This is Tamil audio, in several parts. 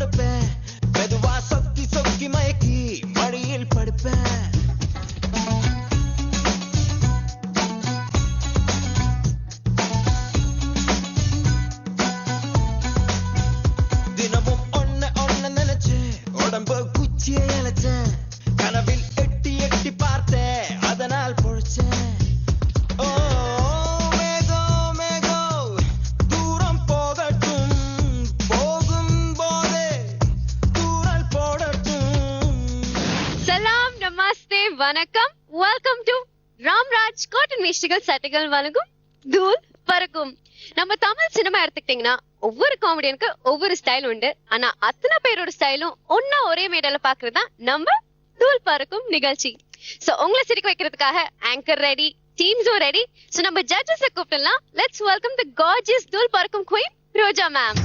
கொடுப்பேன் மெதுவா சொக்கி சொக்கி மயக்கி மடியில் படுப்பேன் தினமும் ஒன்ன நினைச்சு உடம்பு குச்சியை இழைச்சேன் கனவில் எட்டி எட்டி பார்த்தேன் அதனால் பொழைச்சேன் வணக்கம். வெல்கம் டு ராம்ராஜ் காட்டன் வேஷ்டிகள் சட்டைகள் வழங்கும் தூள் பறக்கும். நம்ம தமிழ் சினிமா எடுத்துக்கிட்டீங்கன்னா ஒவ்வொரு காமெடியனுக்கு ஒவ்வொரு ஸ்டைல் உண்டு. ஆனா அத்தனை பேரோட ஸ்டைலும் ஒன்னா ஒரே மேடையில பாக்குறதுதான் நம்ம தூள் பறக்கும் நிகழ்ச்சி. சோ உங்களை சிரிக்க வைக்கிறதுக்காக ஆங்கர் ரெடி, டீம்ஸும் ரெடி. சோ நம்ம ஜட்ஜஸ் கூப்பிடலாம். லெட்ஸ் வெல்கம் தி கார்ஜியஸ் தூள் பறக்கும் queen Roja ma'am.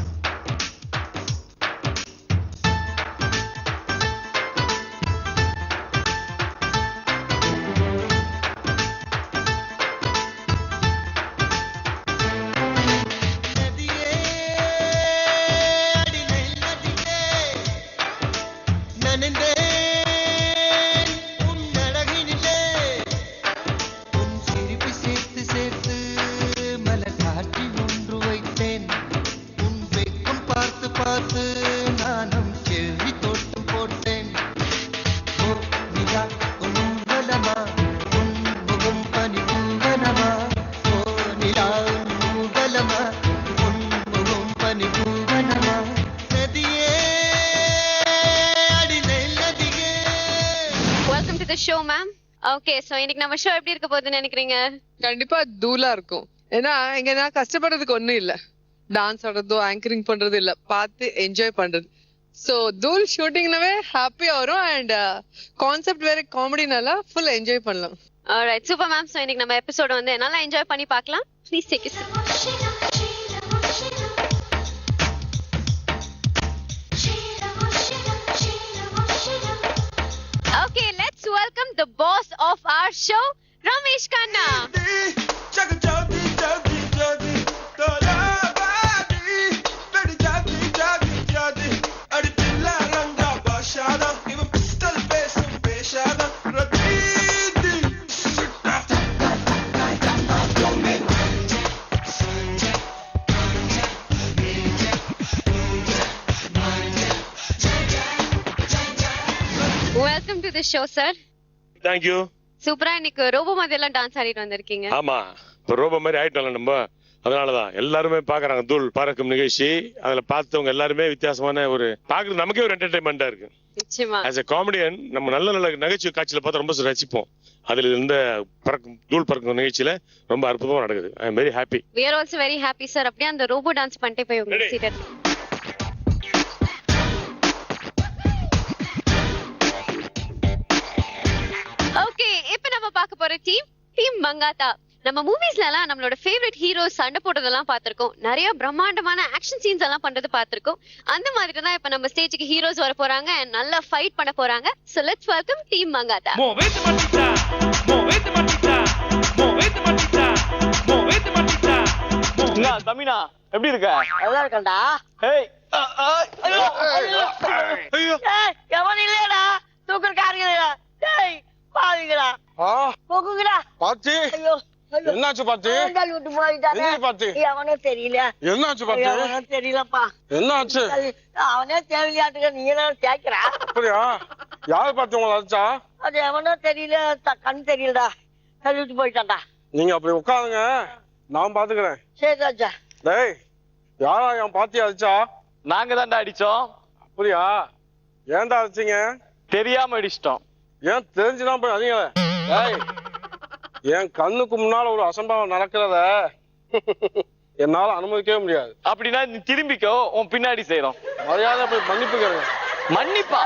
Show ma'am. Okay, so இன்னைக்கு நம்ம ஷோ எப்படி இருக்க போகுதுன்னு நினைக்கிறீங்க? கண்டிப்பா தூளா இருக்கும். ஏன்னா இங்க நான் கஷ்டப்படுறதுக்கு ஒண்ணும் இல்ல. டான்ஸ் ஆடுறதோ ஆங்கரிங் பண்றது இல்ல, பார்த்து என்ஜாய் பண்றது. சோ தூள் ஷூட்டிங்னாவே ஹாப்பியா வரும். அண்ட் கான்செப்ட் வேற காமெடினால ஃபுல் என்ஜாய் பண்ணலாம். Alright, super ma'am. சோ இன்னைக்கு நம்ம எபிசோட வந்து நல்லா என்ஜாய் பண்ணி பார்க்கலாம். Please take it. Okay, let's welcome the boss of our show, Ramesh Khanna. Welcome to the show, sir. Thank you. சூப்பரா இன்னைக்கு ரோபோ மாதிரி எல்லாம் டான்ஸ் ஆடிட்டு வந்திருக்கீங்க. ஆமா, இப்ப ரோபோ மாதிரி ஆயிட்டோம்ல நம்ம. அதனாலதான் எல்லாருமே பாக்குறாங்க தூள் பறக்கும் நிகழ்ச்சி. அதுல பார்த்தவங்க எல்லாருமே வித்தியாசமான ஒரு பாக்குறது நமக்கே ஒரு என்டர்டைன்மெண்டா இருக்கு. நிச்சயமா. ஆஸ் எ காமெடியன் நம்ம நல்ல நல்ல நகைச்சுவை காட்சியில பார்த்தா ரொம்ப ரசிப்போம். அதுல இருந்த பறக்கும் தூள் பறக்கும் நிகழ்ச்சியில ரொம்ப அற்புதமா நடக்குது. I am very happy. We are also very happy, sir. அப்படியே அந்த ரோபோ டான்ஸ் பண்ணிட்டே போய் உங்க சீட் எடுத்து. ஓகே, இப்போ நம்ம பார்க்க போற டீம் மங்காத்தா. நம்ம மூவிஸ்ல எல்லாம் நம்மளோட ஃபேவரட் ஹீரோஸ் சண்டை போடுறதெல்லாம் பார்த்திருக்கோம். நிறைய பிரம்மாண்டமான ஆக்ஷன் சீன்ஸ் எல்லாம் பண்றது பார்த்திருக்கோம். அந்த மாதிரி தான் இப்ப நம்ம ஸ்டேஜுக்கு ஹீரோஸ் வர போறாங்க, நல்லா ஃபைட் பண்ண போறாங்க. So let's welcome team Mankatha. தமிழா எப்படி இருக்க? நல்லா இருக்கேன்டா. ஏய் எவன் இல்லடா, தூக்கக்காரங்களா. டேய் பாவிங்களா, போகுங்கடா. பாத்தி ஐயோ என்னாச்சு பாத்தி? விட்டு போயிட்டானே பாத்தி. அவனே தெரியல. என்னாச்சு பாத்தி? அவனே தெரியலப்பா. என்னாச்சு? அவனே தேவையாட்டுக்க நீ தான் கேக்குறா. அப்படியா? யாரு பாத்து உங்களை அடிச்சா? அது எவனோ தெரியல, கண் தெரியலடா. தள்ளி விட்டு போயிட்டான்டா. நீங்க அப்படி உட்காருங்க, நான் பாத்துக்கிறேன். சரி ராஜா. டேய், யாரா என் பாத்தி அடிச்சா? நாங்க தான்டா அடிச்சோம். அப்படியா? ஏன்டா அடிச்சீங்க? தெரியாம அடிச்சிட்டோம். ஏன் தெரிஞ்சுதான் போய் அடிங்களே? டேய், என் கண்ணுக்கு முன்னால ஒரு அசம்பாவம் நடக்கிறத என்னால அனுமதிக்கவே முடியாது. அப்படின்னா நீ திரும்பிக்கோ, உன் பின்னாடி செய்யறோம். மரியாதை போய் மன்னிப்பு கேளுங்க. மன்னிப்பா?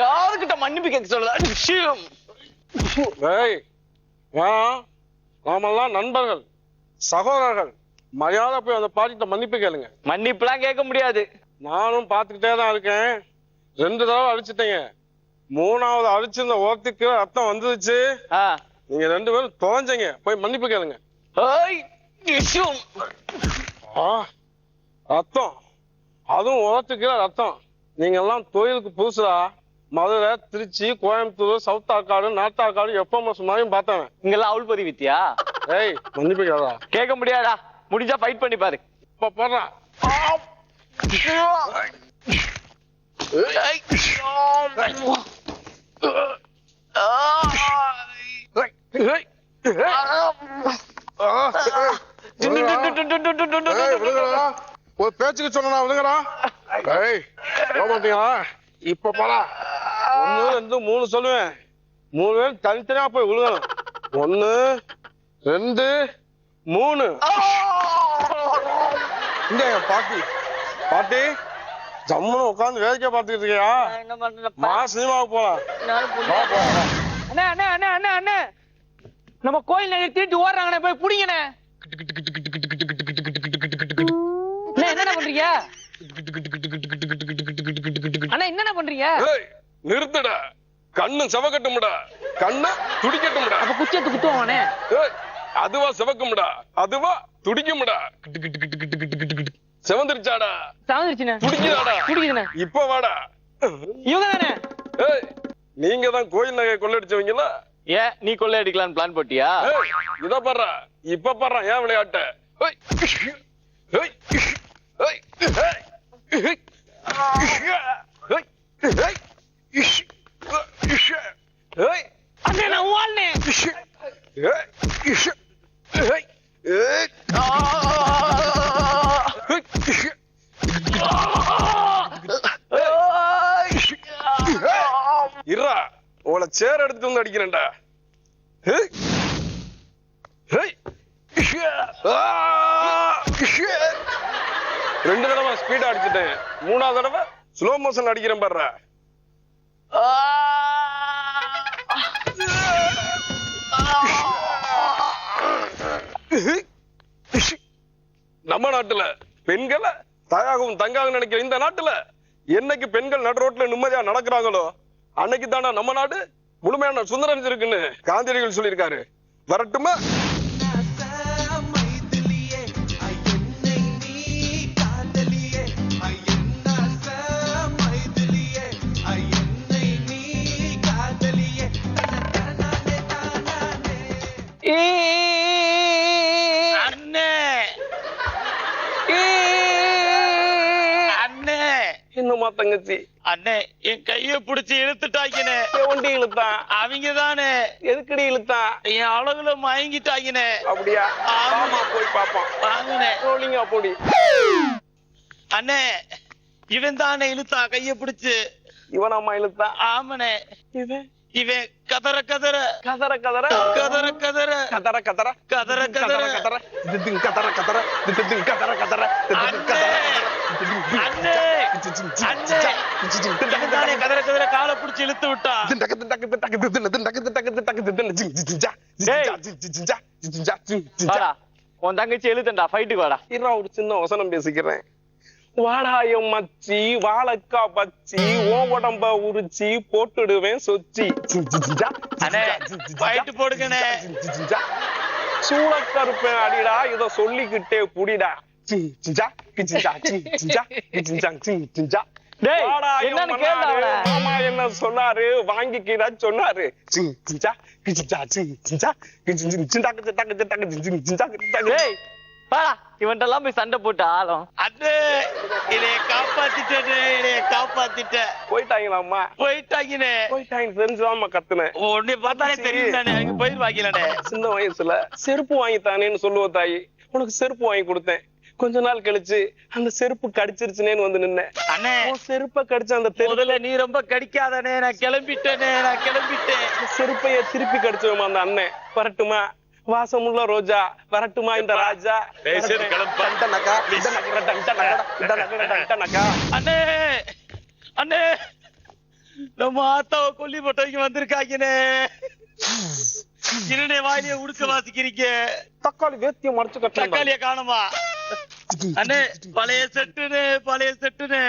யாருக்கிட்ட மன்னிப்பு கேட்க சொல்லுதா? டேய், நாமெல்லாம் நண்பர்கள், சகோதரர்கள். மரியாதை போய் அந்த பாட்டிட்ட மன்னிப்பு கேளுங்க. மன்னிப்புலாம் கேட்க முடியாது. நானும் பாத்துக்கிட்டே தான் இருக்கேன். 2 தடவை அடிச்சுட்டீங்க. 3வது அடிச்சிருந்த ஓரத்துக்கு ரத்தம் வந்துருச்சு. நீங்க 2 பேரும் தொலைஞ்சீங்க. போய் மன்னிப்பு கேளுங்க. ரத்தம், அதுவும் ஓரத்துக்கு ரத்தம். நீங்க எல்லாம் தொழிலுக்கு புதுசுடா. Madurai, Trichy, Coimbatore, south Arcot, north Arcot FMS மாதிரியும் பார்த்தவன். இங்கெல்லாம் அவுள் பொறி வித்தியா? ஏய் மன்னிப்பிக்காதா, கேட்க முடியாதா? முடிஞ்சா ஃபைட் பண்ணி பாரு. இப்ப போடுறான். ஒரு பேச்சுக்கு சொன்னா விழுகிறா. மாட்டீங்களா? இப்ப போடா. 1 2 3 சொல்லுவேன். 3 பேரும் தனித்தனியா போய் விழுகணும். 1 2 3. இந்த பாட்டி பாட்டி ஜம்முன்னு உட்காந்து வேடிக்கை பார்த்துட்டு இருக்கியா? என்ன பண்றப்ப மா சினிமாவுக்கு போலாம். வா, போலாம். அண்ணே அண்ணே அண்ணே அண்ணே அண்ணே, நம்ம கோயில் நகை திருட்டு ஓடுறாங்கண்ணே, போய் புடிங்கண்ணே. அண்ணே என்னண்ணே பண்றீங்க? அண்ணா என்னண்ணே பண்றீங்க? ஏய், நிறுத்துடா. கண்ணு செவக்கட்டும்டா, கண்ண துடிக்கட்டும்டா. அப்ப குச்சி எடுத்து குத்துவாங்கண்ணே. ஏய், அதுவா செவக்கும்டா, அதுவா துடிக்கும்டா. செவந்திருச்சாடா, சாந்துருச்சுண்ணே. துடிக்குதாடா. குடிக்குதுண்ணே. இப்ப வாடா. இவங்க தானே? ஏய், நீங்க தான் கோயில் நகை கொள்ளடிச்சவங்களா? ஏன் நீ கொள்ளை அடிக்கலான்னு பிளான் போட்டியா? ஏய், இத பாரு, இப்ப பாரு ஏன் விளையாட்ட. ஏய், ஏய், ஏய், ஏய், ஏய், ஏய், ஏய், அண்ணே நான் ஓடுனே. ஏய், ஏய், ஏய், இருடா, உங்களை சேர் எடுத்துட்டு வந்து அடிக்கிறேன்டா. ஏய், ஏய், 2 தடவை ஸ்பீடா அடிச்சுட்டேன், 3ஆவது தடவை ஸ்லோ மோஷன் அடிக்கிறேன் பாரு. நம்ம நாட்டுல பெண்களை தாயாகவும் தங்காகவும் நினைக்கிற இந்த நாட்டுல என்னைக்கு பெண்கள் நடு ரோட்ல நிம்மதியா நடக்கிறாங்களோ அன்னைக்கு தானே நம்ம நாடு முழுமையான சுதந்திரம் இருக்குன்னு காந்தியடிகள் சொல்லியிருக்காரு. வரட்டுமா? என்னமா தங்கச்சி? அண்ணே என் கைய புடிச்சு இழுத்துட்டாங்கனே. ஒண்டி இழுத்தான்? அவங்க தானே. எதுக்கடி இழுத்தான்? என் அழகுல மயங்கிட்டாங்கனே. அப்படியா? ஆமா, போய் பாப்போம். வாங்கனே. ரோலிங்கா போடி. அண்ணே இவன் தானே இழுத்தா கைய புடிச்சு. இவன் அம்மா இழுத்தான்? ஆமனே. இவன் இவன் கதற கதற கதற கதற கதற கதற கதற கதற கதற கதற கதற திதிங் கதற கதற திதிங் கதற கதற திதிங் கதற அண்ணே அண்ணே தானே கதற கதற காலை புடிச்சு இழுத்து விட்டா. உன் தங்கச்சி எழுதுண்டா, ஃபைட்டுக்கு வாடா. இருடா, ஒரு சின்ன வசனம் பேசிக்கிறேன். வாடாயம் மச்சி வாழக்கா பச்சி ஓ உடம்ப உரிச்சி போட்டுடுவேன் சொச்சி. அண்ணே ஃபைட் போடுங்கண்ணே. சூளக்கருப்பேன் அடிடா, இத சொல்லிக்கிட்டே புடிடா. டேய் என்னன்னு கேளுடா அவள. மாமா என்ன சொன்னாரு, வாங்கிக்கிறா சொன்னாரு. டேய் பாடா, இவன்ட்டெல்லாம் போய் சண்டை போட்டு ஆளும். அண்ணே என்னைய காப்பாத்திட்டே, என்னைய காப்பாத்திட்ட. போயிட்டாங்களாம்மா? போயிட்டாங்கண்ணே. போயிட்டாங்க தெரிஞ்சுதாம்மா கத்துனேன். உன்னை பார்த்தாலே தெரியும் தானே, எனக்கு போயிருவாங்கலண்ணே. சின்ன வயசுல செருப்பு வாங்கித்தானேன்னு சொல்லுவ தாயி, உனக்கு செருப்பு வாங்கி கொடுத்தேன். கொஞ்ச நாள் கழிச்சு அந்த செருப்பு கடிச்சிருச்சுனேன்னு வந்து நின்னேன். அண்ணே செருப்ப கடிச்ச அந்த முதல்ல நீ ரொம்ப கடிக்காதனே, நான் கிளம்பிட்டேனே, நான் கிளம்பிட்டேன். செருப்பைய திருப்பி கடிச்சோமா அந்த அண்ணன். வரட்டுமா வாசமுள்ள ரோஜா, வரட்டுமா இந்த ராஜா. அண்ணே அண்ணே நம்ம ஆத்தாவை கொல்லி போட்டவங்க வந்திருக்காங்கண்ணே. இருநே வாயிலே உடுக்க வாசிக்கிறீங்க. தக்காளி வேத்தியம் மறைச்சு கட்ட. தக்காளிய காணுமா? அண்ணே பழைய செட்டுனே, பழைய செட்டுனே.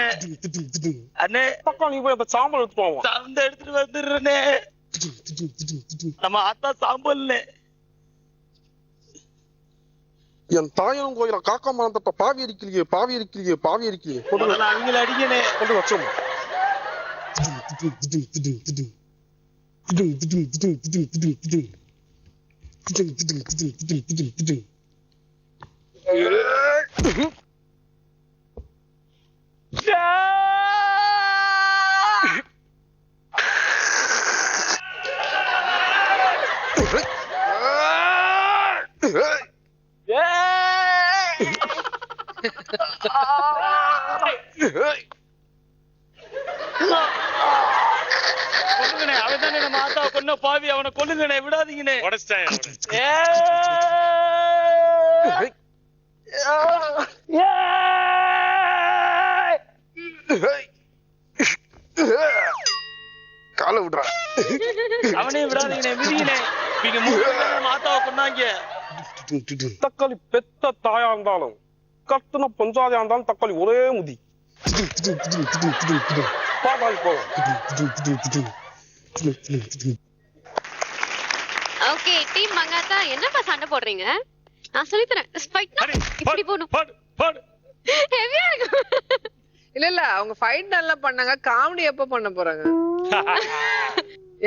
அண்ணே தக்காளி போய் சாம்பல் எடுத்து போவோம். அந்த எடுத்துட்டு வந்துடுறேனே. நம்ம ஆத்தா சாம்பல்ல. என் தாயனும் கோயில காக்கா மரத்தப்ப பாவி இருக்கிறியே, பாவி இருக்கிறியே, பாவி இருக்கிறியே. அவங்கள அடிங்கனே. கொண்டு வச்சோம். கொல்லுங்கண்ணே, அவன் தானே நம்ம ஆத்தாவை கொன்ன பாவி, அவனை கொல்லுங்கண்ணே, விடாதீங்கண்ணே. உடைச்சிட்டேன். காலை விடுறா. அவனையும் விடாதீங்கண்ணே, மிதிங்கண்ணே. நீங்க மூணு பேரும் தான் நம்ம ஆத்தாவை கொன்னாங்க. தக்காளி பெத்த தாயா இருந்தாலும் கத்துன பஞ்சாதியா இருந்தாலும் தக்காளி ஒரே முதி. பாப்பாளி போவோம். ஓகே டீம் மங்காத்தா என்னப்பா சண்டை போடுறீங்க? நான் சொல்லி தரேன். ஃபைட்னா இப்படி போணும். ஹெவியா இருக்கு. இல்ல அவங்க ஃபைட் நல்லா பண்ணாங்க. காமெடி எப்ப பண்ண போறாங்க?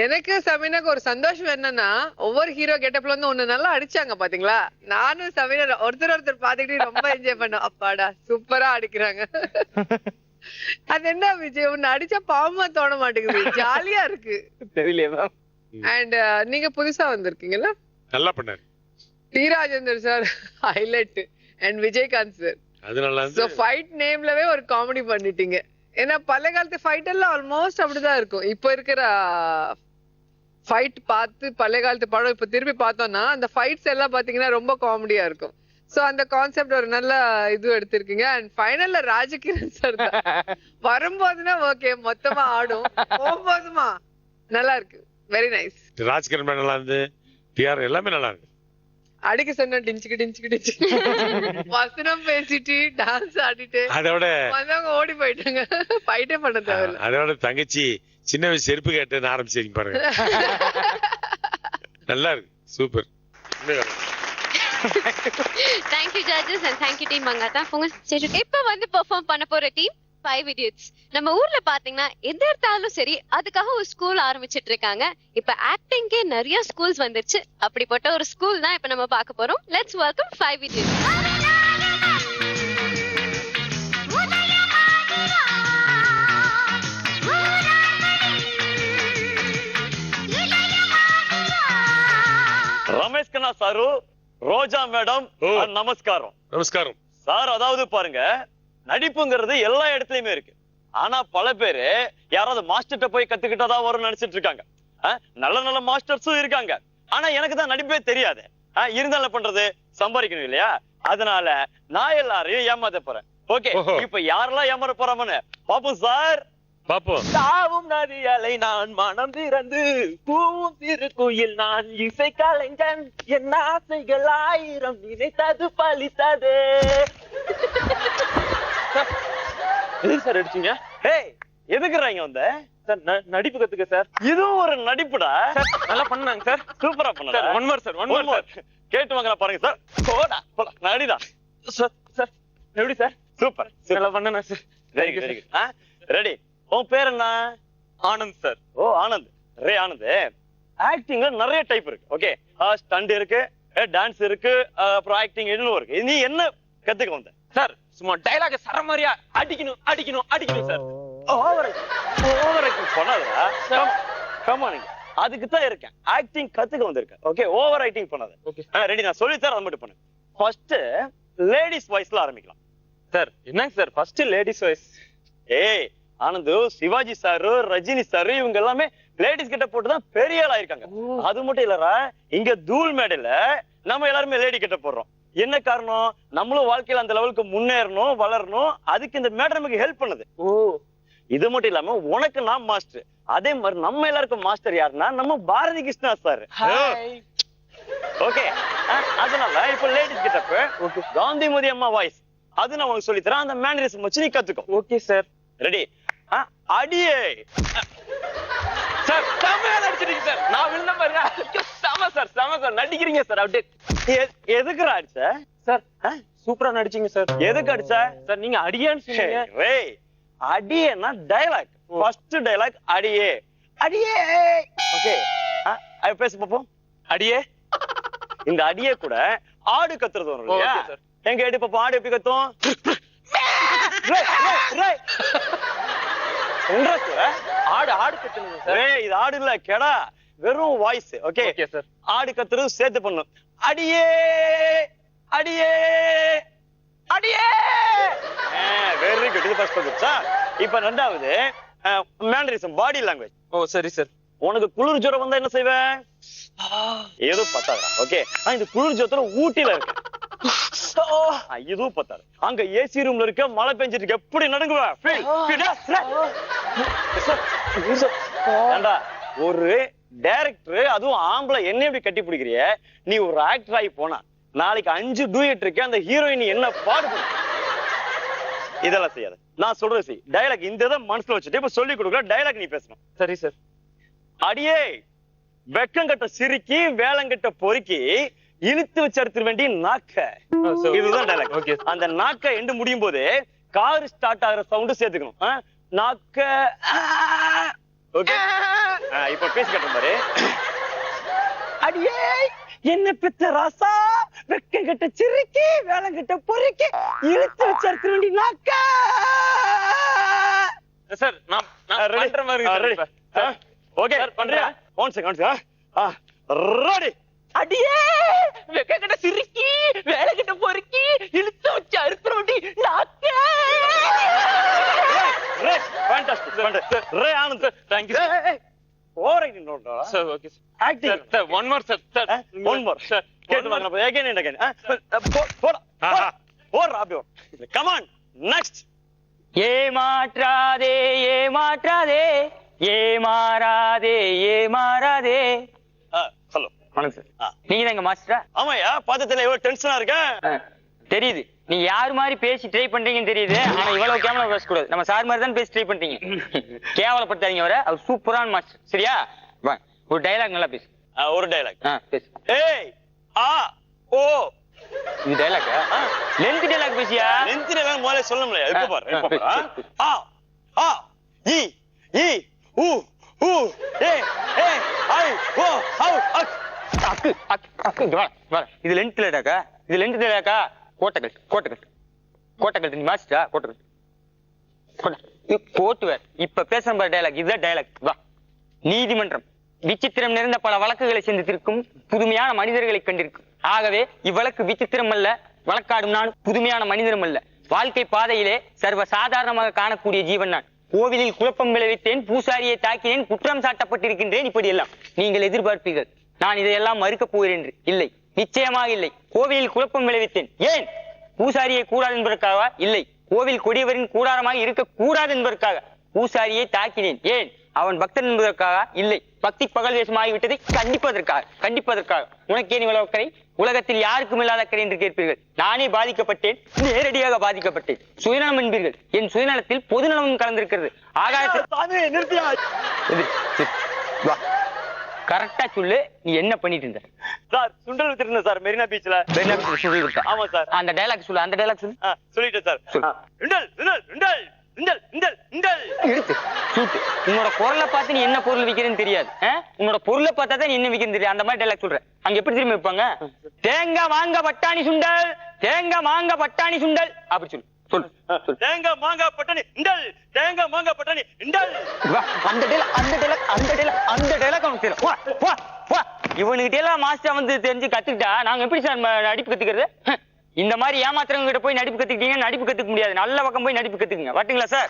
எனக்கு சமீனாக்கு ஒரு சந்தோஷம் என்னன்னா, ஒவ்வொரு ஹீரோ கெட்டப்ல வந்து ஒண்ணு நல்லா அடிச்சாங்க பாத்தீங்களா? நானும் சமீனா ஒருத்தர் பாத்துக்கிட்டு ரொம்ப என்ஜாய் பண்ணோம். அப்பாடா சூப்பரா அடிக்கிறாங்க. அது என்ன விஜய், உன்னை அடிச்சா பாவமா தோண மாட்டேங்குது, ஜாலியா இருக்கு. தெரியலையே மேம். அண்ட் நீங்க புதுசா வந்திருக்கீங்களா? நல்லா பண்ணாரு. T Rajendar sir highlight and Vijayakanth sir. அதனால சோ ஃபைட் நேம்லவே ஒரு காமெடி பண்ணிட்டீங்க. ஏன்னா பழைய காலத்து ஃபைட் எல்லாம் ஆல்மோஸ்ட் அப்படிதான் இருக்கும். இப்ப இருக்கிற ஃபைட் பார்த்து பழைய காலத்து படம் இப்ப திருப்பி பார்த்தோம்னா அந்த ஃபைட்ஸ் எல்லாம் பாத்தீங்கன்னா ரொம்ப காமெடியா இருக்கும். சோ அந்த கான்செப்ட் ஒரு நல்ல இது எடுத்திருக்கீங்க. அண்ட் ஃபைனல்ல ராஜகிரண் சார் வரும்போதுன்னா ஓகே மொத்தமா ஆடும், போகும்போதுமா நல்லா இருக்கு. Very nice. ராஜ்கிரண் நல்லா இருந்து, டிஆர் எல்லாமே நல்லா இருக்கு. அடிக்க சொன்னா டிஞ்சுக்கு வசனம் பேசிட்டு டான்ஸ் ஆடிட்டு அதோட வந்தவங்க ஓடி போயிட்டாங்க. ஃபைட்டே பண்ண தேவையில்ல. அதோட தங்கச்சி சின்ன வயசு செருப்பு கேட்டு ஆரம்பிச்சிருக்கீங்க பாருங்க. நல்லா இருக்கு, super. Thank you judges and thank you team Mankatha. உங்க ஸ்டேஜ் இப்ப வந்து பெர்ஃபார்ம் பண்ண போற டீம் 5 idiots. நம்ம ஊர்ல பாத்தீங்கன்னா எந்த இடத்தாலும் சரி அதுக்காக ஒரு ஸ்கூல் ஆரம்பிச்சிட்டு இருக்காங்க. இப்ப ஆக்டிங்கே நிறைய ஸ்கூல்ஸ் வந்துருச்சு. அப்படிப்பட்ட ஒரு ஸ்கூல் தான் இப்ப நம்ம பார்க்க போறோம். Let's welcome 5 idiots. Ramesh Kanna sir, Roja madam, நமஸ்காரம். நமஸ்காரம் சார். அதாவது பாருங்க, நடிப்புங்கிறது எல்லா இடத்துலயுமே இருக்கு. ஆனா பல பேரு யாராவது மாஸ்டர்கிட்ட போய் கத்துக்கிட்டதா வரும்னு நினைச்சிட்டு இருக்காங்க. நல்ல நல்ல மாஸ்டர்ஸும் இருக்காங்க. ஆனா எனக்கு தான் நடிப்பே தெரியாது. இருந்தாலும் பண்றது சம்பாதிக்கணும் இல்லையா? அதனால நான் எல்லாரையும் ஏமாத்த போறேன். ஓகே, இப்ப யாரெல்லாம் ஏமாற போறாமன்னு பாப்போம் சார். பாப்போம். தாவும் நதியலை நான் மனம் திறந்து, பூவும் திருக்குயில் நான் இசை கலைஞன், என் ஆசைகள் 1000 நினைத்தது பலித்தது. எதுக்கு சார் அடிச்சீங்க? ஏய், எதுக்குறாங்க வந்த? சார் நடிப்பு கத்துக்க சார். இதுவும் ஒரு நடிப்புடா. நல்லா பண்ணாங்க சார். சூப்பரா பண்ணாங்க. One more sir, one more sir. கேட்டு வாங்க பாருங்க சார். போடா போடா, நடிடா சார். சார் எப்படி சார்? சூப்பர், நல்லா பண்ணனா sir. Very good, very good. Ready. உன் பேர் என்ன? ஆனந்த் சார். ஓ ஆனந்த். ரே ஆனந்த், ஆக்டிங்ல நிறைய டைப் இருக்கு. ஓகே, ஸ்டண்ட் இருக்கு, டான்ஸ் இருக்கு, அப்புறம் ஆக்டிங் இன்னும் இருக்கு. நீ என்ன கத்துக்க வந்த? சார் சும்மா டைலாக் சரமாரியா அடிக்கணும் அடிக்கணும் அடிக்கணும் சார். ஓவர் ஆக்டிங் பண்ணாதடா. கமா நீங்க அதுக்கு தான் இருக்கேன். ஆக்டிங் கத்துக்க வந்திருக்கேன். ஓகே, ஓவர் ஆக்டிங் பண்ணாத. ஓகே ரெடி, நான் சொல்லி தரேன், அதை மட்டும் பண்ணு. ஃபர்ஸ்ட் லேடிஸ் வாய்ஸ்ல ஆரம்பிக்கலாம். சார் என்னங்க சார் ஃபர்ஸ்ட் லேடிஸ் வாய்ஸ்? ஏய் ஆனந்து, சிவாஜி சாரு, ரஜினி சாரு இவங்க எல்லாமே லேடிஸ் கிட்ட போட்டுதான் பெரிய ஆள் ஆயிருக்காங்க. அது மட்டும் இல்லடா, இங்க தூள் மேடையில நம்ம எல்லாருமே லேடி கிட்ட போடுறோம். என்ன காரணம்? நம்மளும் வாழ்க்கையில அந்த லெவலுக்கு முன்னேறணும், வளரணும். அதுக்கு இந்த மேடை நமக்கு ஹெல்ப் பண்ணுது. ஓ, இது மட்டும் இல்லாம உனக்கு நான் மாஸ்டர். அதே மாதிரி நம்ம எல்லாருக்கும் மாஸ்டர் யாருன்னா நம்ம பாரதி கிருஷ்ணா சார். ஓகே, அதனால இப்ப லேடிஸ் கிட்ட போய் காந்திமதி அம்மா வாய்ஸ் அது நான் உனக்கு சொல்லி தரேன். அந்த மேனரிசம் வச்சு நீ கத்துக்கோ. Okay sir. ரெடி? அடியே சார், செமையா நடிச்சிருக்கீங்க சார். நான் விழுந்த பாருங்க. செம சார், செம சார், நடிக்கிறீங்க சார். அப்படியே எதுக்குடா அடிச்ச சார்? சூப்பரா நடிச்சீங்க சார். எதுக்கு அடிச்ச சார்? நீங்க அடியேன்னு சொன்னீங்க. ரேய், அடியேன்னா டயலாக். ஃபர்ஸ்ட் டயலாக் அடியே அடியே. ஓகே பேச பாப்போம். அடியே. இந்த அடியே கூட ஆடு கத்துறது வரும் இல்லையா? எங்க எடு பாப்போம், ஆடு எப்படி கத்தும்? ஆடு ஆடு கத்துறது சார். இது ஆடு இல்ல, கெடா. வெறும் வாய்ஸ். Okay sir. ஆடு கத்துறது சேர்த்து பண்ணும். அடியே அடியே அடியே. Very good. இது ஃபர்ஸ்ட் குட் சார். இப்போ ரெண்டாவது மேனரிசம், பாடி லாங்குவேஜ். ஓ சரி சார். உனக்கு குளிர் ஜுரம் வந்தா என்ன செய்வ? ஏதோ பத்தாதா? ஓகே. இந்த குளிர் ஜுரத்துல ஊட்டில இருக்கு. இதுவும் பத்தாது. அங்க ஏசி ரூம்ல இருக்க, மழை பெஞ்சிட்டு இருக்கு, எப்படி நடுங்குவ? ஒரு டைரக்டர், அதுவும் ஆம்பளை, என்ன எப்படி கட்டி பிடிக்கிறிய? நீ ஒரு ஆக்டர் ஆகி போனா நாளைக்கு 5 டூயட் இருக்கு, அந்த ஹீரோயின் என்ன பாடுபடும்? இதெல்லாம் செய்யாத. நான் சொல்றது செய். டயலாக் இந்த இதை மனசுல வச்சுட்டு இப்ப சொல்லி கொடுக்குற டயலாக் நீ பேசணும். சரி சார். அடியே வெக்கங்கட்ட சிரிக்கி வேளங்கட்ட பொறுக்கி இழுத்து வச்சு அறுத்துற வேண்டிய நாக்க. இதுதான் டயலாக். ஓகே. அந்த நாக்க எண்டு முடியும் போது கார் ஸ்டார்ட் ஆகிற சவுண்ட் சேர்த்துக்கணும். நாக்க. ஓகே. இப்ப பேசி கட்டுற மாதிரி. அடியே என்ன பெத்த ராசா வெக்கங்கட்ட சிரிக்கி வேளங்கட்ட பொறுக்கி இழுத்து வச்சு அறுத்துற வேண்டிய நாக்க. சார் நான் பண்ற மாதிரி. ஓகே பண்றியா? One second. ரெடி. அடியே வெக்கங்கட்ட சிரிக்கி வேளங்கட்ட பொறுக்கி இழுத்து வச்சு அறுத்துற வேண்டிய நாக்க. ஃபேண்டாஸ்டிக். ஃபேண்டாஸ்டிக். ரே Anand sir, thank you. Alright நோட்ரா sir. Okay sir. Acting sir. One more sir. Sir one more sir. கேட்டு வாங்க. Again and again. போடா போடா அப்படியே. Come on next. ஏமாற்றாதே ஏமாற்றாதே ஏமாறாதே ஏமாறாதே. ஹலோ வணக்கம் சார். நீங்க தான் எங்க மாஸ்டரா? ஆமாயா. பாத்தத்துல எவ்வளவு டென்ஷனா இருக்க தெரியுது. நீங்க யாரு மாதிரி பேசி ட்ரை பண்றீங்கன்னு தெரியுது. ஆனா இவ்வளவு கேவலமா பேசக்கூடாது. நம்ம சார் மாதிரி தான் பேசி ட்ரை பண்றீங்க. கேவலப்படுத்தாதீங்க வர. அவர் சூப்பரான மாஸ்டர். சரியா? ஒரு டயலாக் நல்லா பேசு. ஒரு டயலாக் பேசு. ஏய் ஆ ஓ. இது டயலாக் லென்த் டயலாக் பேசியா? லென்த் டயலாக் முதல்ல சொல்ல முடியல. இப்ப பாரு. இப்ப பாரு. ஆ ஆ இ இ உ உ ஏ ஏ ஐ ஓ ஹவ் அக்கு அக்கு அக்கு. வர இது லென்த் டயலாக்கா? இது லென்த் டயலாக்கா? கோட்டகல் கோட்டகல் கோட்டகல். நீ மாஸ்டரா? கோட்டகல் கோட்டுவேர். இப்ப பேசுற பாரு டயலாக். இதுதான் டயலாக். வா. நீதிமன்றம் விசித்திரம் நிறைந்த பல வழக்குகளை சந்தித்திருக்கும், புதுமையான மனிதர்களை கண்டிருக்கும். ஆகவே இவ்வழக்கு விசித்திரம் அல்ல, வழக்காடும் நான் புதுமையான மனிதரும் அல்ல. வாழ்க்கை பாதையிலே சர்வ சாதாரணமாக காணக்கூடிய ஜீவன் நான். கோவிலில் குழப்பம் விளைவித்தேன், பூசாரியை தாக்கினேன், குற்றம் சாட்டப்பட்டிருக்கின்றேன். இப்படி எல்லாம் நீங்கள் எதிர்பார்ப்பீர்கள் நான் இதையெல்லாம் மறுக்கப் போகிறேன் என்று. இல்லை, நிச்சயமாக இல்லை. கோவிலில் குழப்பம் விளைவித்தேன். ஏன்? பூசாரியை கூடாது என்பதற்காக? இல்லை. கோவில் கொடியவரின் கூடாரமாக இருக்க கூடாது என்பதற்காக பூசாரியை தாக்கினேன். ஏன்? அவன் பக்தன் என்பதற்காக? இல்லை. பக்தி பகல் வேஷமாகிவிட்டதை கண்டிப்பதற்காக. கண்டிப்பதற்காக. உனக்கே இவ்வளவு அக்கறை? உலகத்தில் யாருக்கும் இல்லாத அக்கறை என்று கேட்பீர்கள். நானே பாதிக்கப்பட்டேன், நேரடியாக பாதிக்கப்பட்டேன். சுயநலம் என்பீர்கள். என் சுயநலத்தில் பொதுநலமும் கலந்திருக்கிறது. ஆகாயத்தில் கரெக்டா சொல்லு, நீ என்ன பண்ணிட்டு இருந்த? சார் சுண்டல் வித்துருந்தேன் சார், மெரினா பீச்ல. மெரினா பீச்ல சுண்டல் வித்த? ஆமா சார். அந்த டயலாக் சொல்லு. அந்த டயலாக் சொல்லு. சொல்லிட்டேன் சார். சுண்டல் சுண்டல் சுண்டல் இந்தல் இந்தல் இந்தல். எடுத்து சூட்டு. உன்னோட பொருளை பார்த்து நீ என்ன பொருள் விக்கிறேன்னு தெரியாது. உன்னோட பொருளை பார்த்தா தான் நீ என்ன விக்கிறேன்னு தெரியாது. அந்த மாதிரி டயலாக் சொல்ற. அங்க எப்படி திரும்பி வைப்பாங்க? தேங்காய் மாங்க பட்டாணி சுண்டல், தேங்காய் மாங்க பட்டாணி சுண்டல் அப்படி சொல்லு. சொல்லு. தேங்காய் மாங்காய் பட்டாணி இண்டல், தேங்காய் மாங்காய் பட்டாணி இண்டல். அந்த டயலாக் அந்த டயலாக் அந்த டயலாக் அந்த டயலாக் அவனுக்கு தெரியும். வா வா வா. இவனுக்கிட்ட எல்லாம் மாஸ்டர் வந்து தெரிஞ்சு கத்துக்கிட்டா நாங்க எப்படி சார் நடிப்பு கத்துக்கிறது? இந்த மாதிரி ஏமாத்துறவங்க கிட்ட போய் நடிப்பு கத்துக்கிட்டீங்க, நடிப்பு கத்துக்க முடியாது. நல்ல பக்கம் போய் நடிப்பு கத்துக்குங்க. வரட்டுங்களா சார்?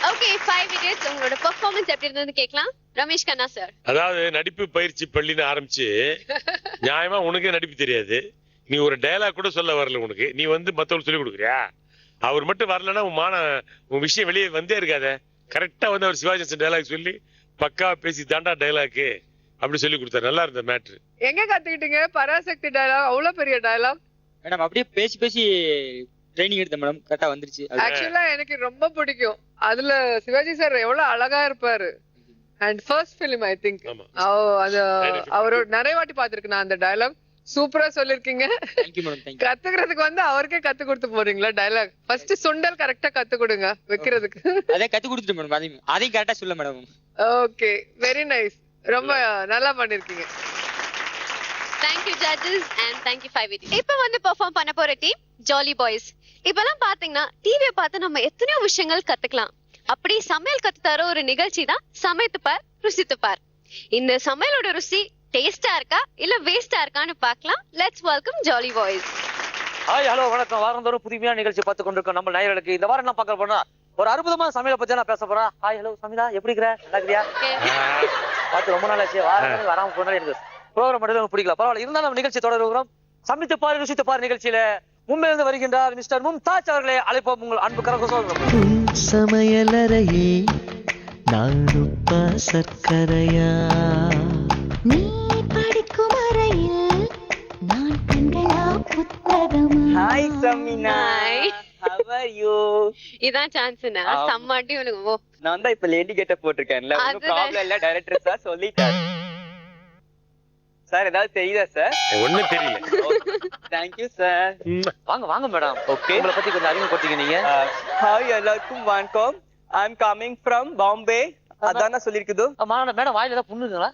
ஓகே, 5 minutes உங்களோட பெர்ஃபார்மன்ஸ் எப்படி இருந்ததுன்னு கேட்கலாம். ரமேஷ் கண்ணா சார். அதாவது நடிப்பு பயிற்சி பள்ளின்னு ஆரம்பிச்சு நியாயமா உனக்கே நடிப்பு தெரியாது. நீ ஒரு டயலாக் கூட சொல்ல வரல. உனக்கு நீ வந்து மத்தவங்களுக்கு சொல்லி கொடுக்குறியா? அவர் மட்டும் வரலன்னா உன் விஷயம் வெளியே வந்தே இருக்காத. கரெக்டா வந்து அவர் சிவாஜி டயலாக் சொல்லி பக்கா பேசி தாண்டா டயலாக் அப்படி சொல்லி கொடுத்தாரு. நல்லா இருந்த மேட்ரு. எங்க கத்துக்கிட்டீங்க பராசக்தி டயலாக்? அவ்வளவு பெரிய டயலாக் மேடம். அப்படியே பேசி பேசி ட்ரைனிங் எடுத்தேன் மேடம். கரெக்டா வந்துருச்சு. ஆக்சுவலா எனக்கு ரொம்ப பிடிக்கும். அதுல சிவாஜி சார் எவ்வளவு அழகா இருப்பாரு. And first film I think அவரோட நிறைய வாட்டி பாத்துருக்கேன் நான் அந்த டயலாக். சூப்பரா சொல்லிருக்கீங்க. Thank you madam thank you. கத்துக்கிறதுக்கு வந்து அவருக்கே கத்து கொடுத்து போறீங்களா டைலாக்? ஃபர்ஸ்ட் சுண்டல் கரெக்டா கத்து கொடுங்க வைக்கிறதுக்கு. அதே கத்து கொடுத்துட்டு மேடம், அதையும் கரெக்டா சொல்ல மேடம். Okay, very nice. ரொம்ப நல்லா பண்ணிருக்கீங்க. Thank you judges and thank you 580. இப்போ வந்து பெர்ஃபார்ம் பண்ண போற டீம் ஜாலி பாய்ஸ். இப்பெல்லாம் பாத்தீங்கன்னா டிவியை பார்த்து நம்ம எத்தனையோ விஷயங்கள் கத்துக்கலாம். அப்படி சமையல் கத்து தர ஒரு நிகழ்ச்சி தான் சமைத்து பார் ருசித்து பார். இந்த சமையலோட ருசி டேஸ்டா இருக்கா இல்ல வேஸ்டா இருக்கான்னு பார்க்கலாம். Let's welcome jolly boys. Hi hello வணக்கம். வாரந்தோறும் புதுமையான நிகழ்ச்சி பார்த்து கொண்டிருக்கோம் நம்ம நேயர்களுக்கு. இந்த வாரம் என்ன பார்க்க போனா ஒரு அற்புதமான சமையலை பத்தி நான் பேச போறேன். ஹாய் ஹலோ சமிதா, எப்படி இருக்கிற? நல்லா இருக்கிறியா? பார்த்து ரொம்ப நாள் ஆச்சு. வராம போனா எனக்கு ப்ரோக்ராம் மட்டும் பிடிக்கல, பரவாயில்ல. இருந்தாலும் நம்ம நிகழ்ச்சி தொடர்கிறோம். சமைத்து பாரு ருசித்து பாரு நிகழ்ச்சியில முன்பிலிருந்து வருகின்றார் மிஸ்டர் மும்தாஜ் அவர்களை அழைப்போம். உங்கள் அன்பு கரகோசம். சமையலறையே நானுப்பா சர்க்கரையா, நீ படிக்கும் அறையில் நான் கண்களா புத்தகமா. Hi Samina, Hi. how are you? இதான் சான்ஸ்னா சம்மாட்டி உனக்கு. ஓ நான் தான் இப்ப லேடி கெட்ட போட்டிருக்கேன்ல, ஒன்னும் அதுதான். ப்ராப்ளம் இல்ல. டைரக்டர் சார் சொல்லிட்டாரு. சார் ஏதாவது தெரியுதா சார்? ஒண்ணும் தெரியல. Thank you sir. வாங்க வாங்க மேடம். ஓகே, உங்களை பத்தி கொஞ்சம் அறிமுகப்படுத்திங்க நீங்க. ஹாய் எல்லாருக்கும் வணக்கம். ஐ அம் கமிங் ஃப்ரம் பாம்பே. அதான சொல்லிருக்குது. மேடம் வாயில ஏதாவது புண்ணுங்களா?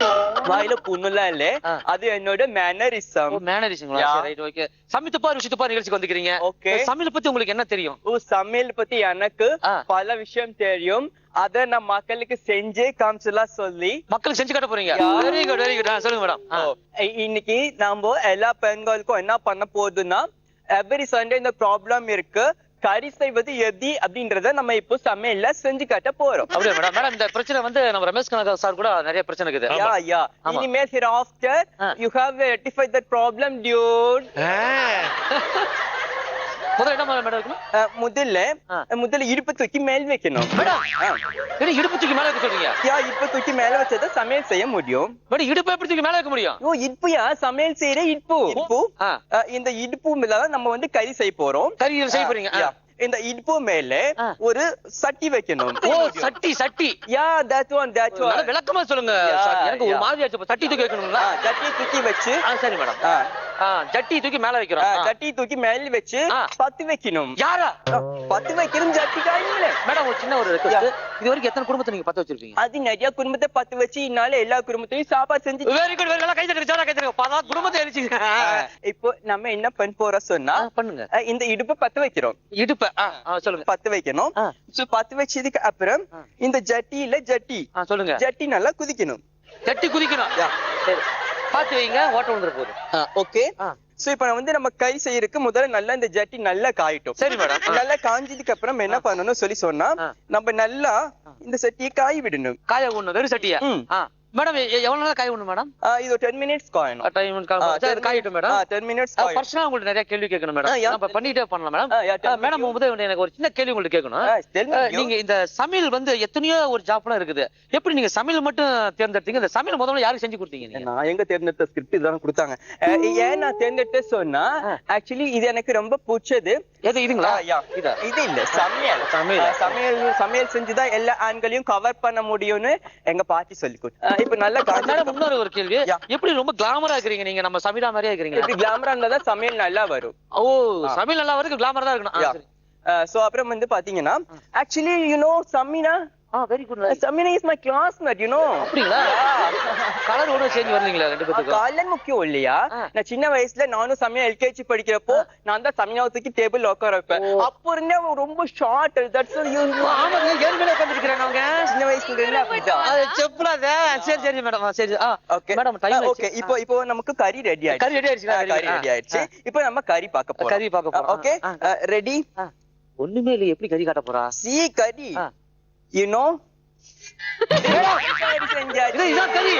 வாயில புண்ணுலாம் இல்ல, அது என்னோட மேனரிசம். மேனரிஸுங்களா? Yeah. Right, okay. சமைத்து பாரு ருசித்து பாரு நிகழ்ச்சிக்கு வந்துக்கிறீங்க. Okay. சமையல் பத்தி உங்களுக்கு என்ன தெரியும்? சமையல் பத்தி எனக்கு ஆ. பல விஷயம் தெரியும். அத நான் மக்களுக்கு செஞ்சே காமிச்சலாம் சொல்லி. மக்களுக்கு செஞ்சு காட்ட போறீங்க? Yeah. Very good very good. சொல்லுங்க மேடம். இன்னைக்கு நாம எல்லா பெண்களுக்கும் என்ன பண்ண போகுதுன்னா, எவ்ரி சண்டே இந்த ப்ராப்ளம் இருக்கு. கறி செய்வது எது அப்படின்றத நம்ம இப்போ சமையல்ல செஞ்சு காட்ட போறோம். அப்படியே மேடம். மேடம் இந்த பிரச்சனை வந்து நம்ம ரமேஷ் கனகா சார் கூட நிறைய பிரச்சனை இருக்குது. யா ஆமா. இனிமேல் here after you have rectified that problem dude. முதல்ல என்ன மேடம் இருக்கணும்? முதல்ல இடுப்பு தூக்கி மேல் வைக்கணும். மேடம் என்ன இடுப்பு தூக்கி மேல வைக்க சொல்றீங்க? இடுப்பு தூக்கி மேல வச்சத சமையல் செய்ய முடியும். மேடம் இடுப்பு எப்படி தூக்கி மேல வைக்க முடியும்? இடுப்புயா சமையல் செய்யற இடுப்பு. இந்த இடுப்பு மேல நம்ம வந்து கறி செய்ய போறோம். கறி செய்ய போறீங்க. இந்த இடுப்பு மேல ஒரு சட்டி வைக்கணும். ஓ சட்டி. யா that one. நல்ல விளக்கமா சொல்லுங்க. எனக்கு ஒரு மாதிரி ஆச்சு. சட்டி தூக்கி வைக்கணும்ல? சட்டி தூக்கி வச்சு. சரி மேடம். சட்டி தூக்கி மேல வைக்கிறோம். சட்டி தூக்கி மேல வச்சு பத்து வைக்கணும். யாரா பத்து வைக்கணும்? சட்டி காயுங்களே. மேடம் ஒரு சின்ன ஒரு ரெக்வெஸ்ட். இது வரைக்கும் எத்தனை குடும்பத்தை நீங்க பத்த வச்சிருக்கீங்க? அது நிறைய குடும்பத்தை பத்து வச்சு இன்னால எல்லா குடும்பத்தையும் சாப்பாடு செஞ்சு. வெரி குட் வெரி நல்லா கை தட்டுங்க. ஜோரா கை தட்டுங்க. பல குடும்பத்தை எரிச்சிங்க. இப்போ நம்ம என்ன பண்ண போறோம் சொன்னா, பண்ணுங்க. இந்த இடுப்பு பத்து வைக்கிறோம். இடுப்பு சொல்லுங்க. பத்து வைக்கணும். சோ பத்து வச்சதுக்கு அப்புறம் இந்த ஜட்டி சொல்லுங்க. ஜட்டி நல்லா குதிக்கணும். ஜட்டி குதிக்கணும். சரி பாத்து வைங்க, ஓட்ட விழுந்துற போகுது. ஓகே. சோ இப்ப வந்து நம்ம கறி செய்யறதுக்கு முதல்ல நல்லா இந்த ஜட்டி நல்லா காயிட்டும். சரி மேடம். நல்லா காஞ்சதுக்கு அப்புறம் என்ன பண்ணணும் சொல்லி சொன்னா, நம்ம நல்லா இந்த சட்டியை காய விடணும். காய விடணும். வெறும் சட்டியா? மேடம் எவ்வளவு நேரம் காய விடணும் மேடம்? இது 10 minutes காயணும். காயிட்டும் மேடம். 10 minutes. பர்சனலா உங்களுக்கு நிறைய கேள்வி கேட்கணும் மேடம். நம்ம பண்ணிட்டே பண்ணலாம் மேடம். மேடம் முதல்ல எனக்கு ஒரு சின்ன கேள்வி உங்களுக்கு கேட்கணும். நீங்க இந்த சமையல் வந்து எத்தனையோ ஒரு ஜாப்லாம் இருக்குது. எப்படி நீங்க சமையல் மட்டும் தேர்ந்தெடுத்தீங்க? இந்த சமையல் முதல்ல யாருக்கு செஞ்சு கொடுத்தீங்க நீங்க? நான் எங்க தேர்ந்தெடுத்த ஸ்கிரிப்ட் இதான் கொடுத்தாங்க. ஏன் நான் தேர்ந்தெடுத்த சொன்னா, ஆக்சுவலி இது எனக்கு ரொம்ப பிடிச்சது. எது இதுங்களா? இது இல்ல, சமையல் செஞ்சுதான் எல்லா ஆண்களையும் கவர் பண்ண முடியும்னு எங்க பாட்டி சொல்லி கொடுத்தாங்க. இப்ப நல்ல இன்னொரு ஒரு கேள்வி, எப்படி ரொம்ப கிளாமரா இருக்கிறீங்க நீங்க? நம்ம சமீரா மாதிரியா இருக்கிறீங்க. இப்படி கிளாமரா இருந்தாதான் சமையல் நல்லா வரும். ஓ சமையல் நல்லா வரும், கிளாமரா தான் இருக்கணும். சோ அப்புறம் வந்து பாத்தீங்கன்னா, actually you know Sameena. Very good. Sameena is my classmate, you know. அப்படிங்களா? கலர் ஒன்றும் சேஞ்ச் வரலீங்களா ரெண்டு பேருக்கு? கலர் முக்கியம் இல்லையா? நான் சின்ன வயசுல நானும் சமீனா எல்கேஜி படிக்கிறப்போ நான் தான் சமீனாவை தூக்கி டேபிள் உட்கார வைப்பேன். அப்போ இருந்தே ரொம்ப ஷார்ட். That's you. ஆமா, ஏழு மேல உட்கார்ந்திருக்காங்க அவங்க சின்ன வயசுல இருந்து அப்படிதான். அது செப்பலாத. சரி சரி மேடம். சரி ஓகே மேடம் டைம். ஓகே, இப்போ நமக்கு கறி ரெடி ஆயிடுச்சு. கறி ரெடி ஆயிடுச்சு. இப்போ நம்ம கறி பார்க்க போறோம். Okay, ready? ஒண்ணுமே இல்ல, எப்படி கறி காட்ட போறா? கறி you know. இதான் கறி.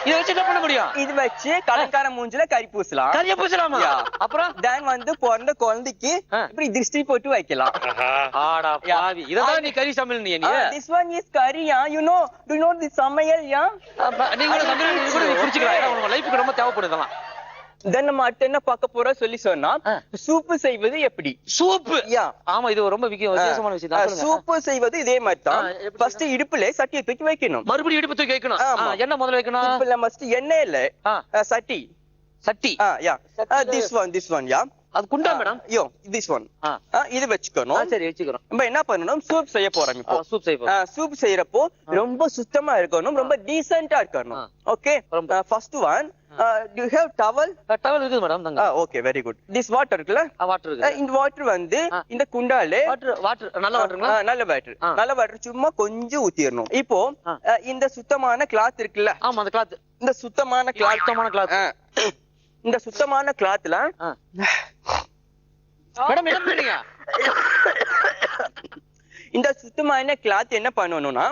இத வச்சு என்ன பண்ண முடியும்? இது வச்சு கலங்கார மூஞ்சில கறி பூசலாம். கறிய பூசலாமா? அப்புறம் then வந்து பிறந்த குழந்தைக்கு இப்படி திருஷ்டி போட்டு வைக்கலாம். ஆடா பாவி, இததான் நீ கறி சமையல் நீ? this one is curry. you know, do you know this சமையல்? நீங்க கூட சமையல் நீ கூட புடிச்சுக்கலாம். ஏன்னா உங்க லைஃப்க்கு ரொம்ப தேவைப்படுதலாம். தென் நம்ம அடுத்து என்ன பார்க்க போறோம் சொல்லி சொன்னா, சூப்பு செய்வது எப்படி? சூப்பு. ஆமா, இது ரொம்ப விசேஷமான விஷயம் தான். சூப்பு செய்வது இதே மாதிரி தான். ஃபர்ஸ்ட் இடுப்புல சட்டியை தூக்கி வைக்கணும். மறுபடியும் இடுப்பு தூக்கி வைக்கணும். என்ன முதல்ல வைக்கணும்? இடுப்புல ஃபர்ஸ்ட் எண்ணெய் இல்ல, சட்டி. சட்டி yeah. This one, yeah. அது குண்டா மேடம்? This one. இது வச்சுக்கணும். சரி வச்சுக்கிறோம். நம்ம என்ன பண்ணணும், சூப் செய்ய போறோம் இப்போ. சூப் செய்ய போறோம். சூப் செய்யறப்போ ரொம்ப சுத்தமா இருக்கணும், ரொம்ப டீசென்ட்டா இருக்கணும். Okay, first one, do you have towel? Towel இருக்குது madam. Okay, very good. this water இருக்குல, வாட்டர் இருக்கு. இந்த வாட்டர் வந்து இந்த குண்டாலே வாட்டர் நல்ல வாட்டருங்களா? நல்ல வாட்டர் சும்மா கொஞ்சம் ஊத்திரணும். இப்போ இந்த சுத்தமான கிளாத் இருக்குல்ல, ஆமா அந்த கிளாத், இந்த சுத்தமான கிளாத் இந்த சுத்தமான கிளாத்ல மேடம் என்ன பண்ணீங்க? இந்த சுத்தமான கிளாத் என்ன பண்ணணும்னா,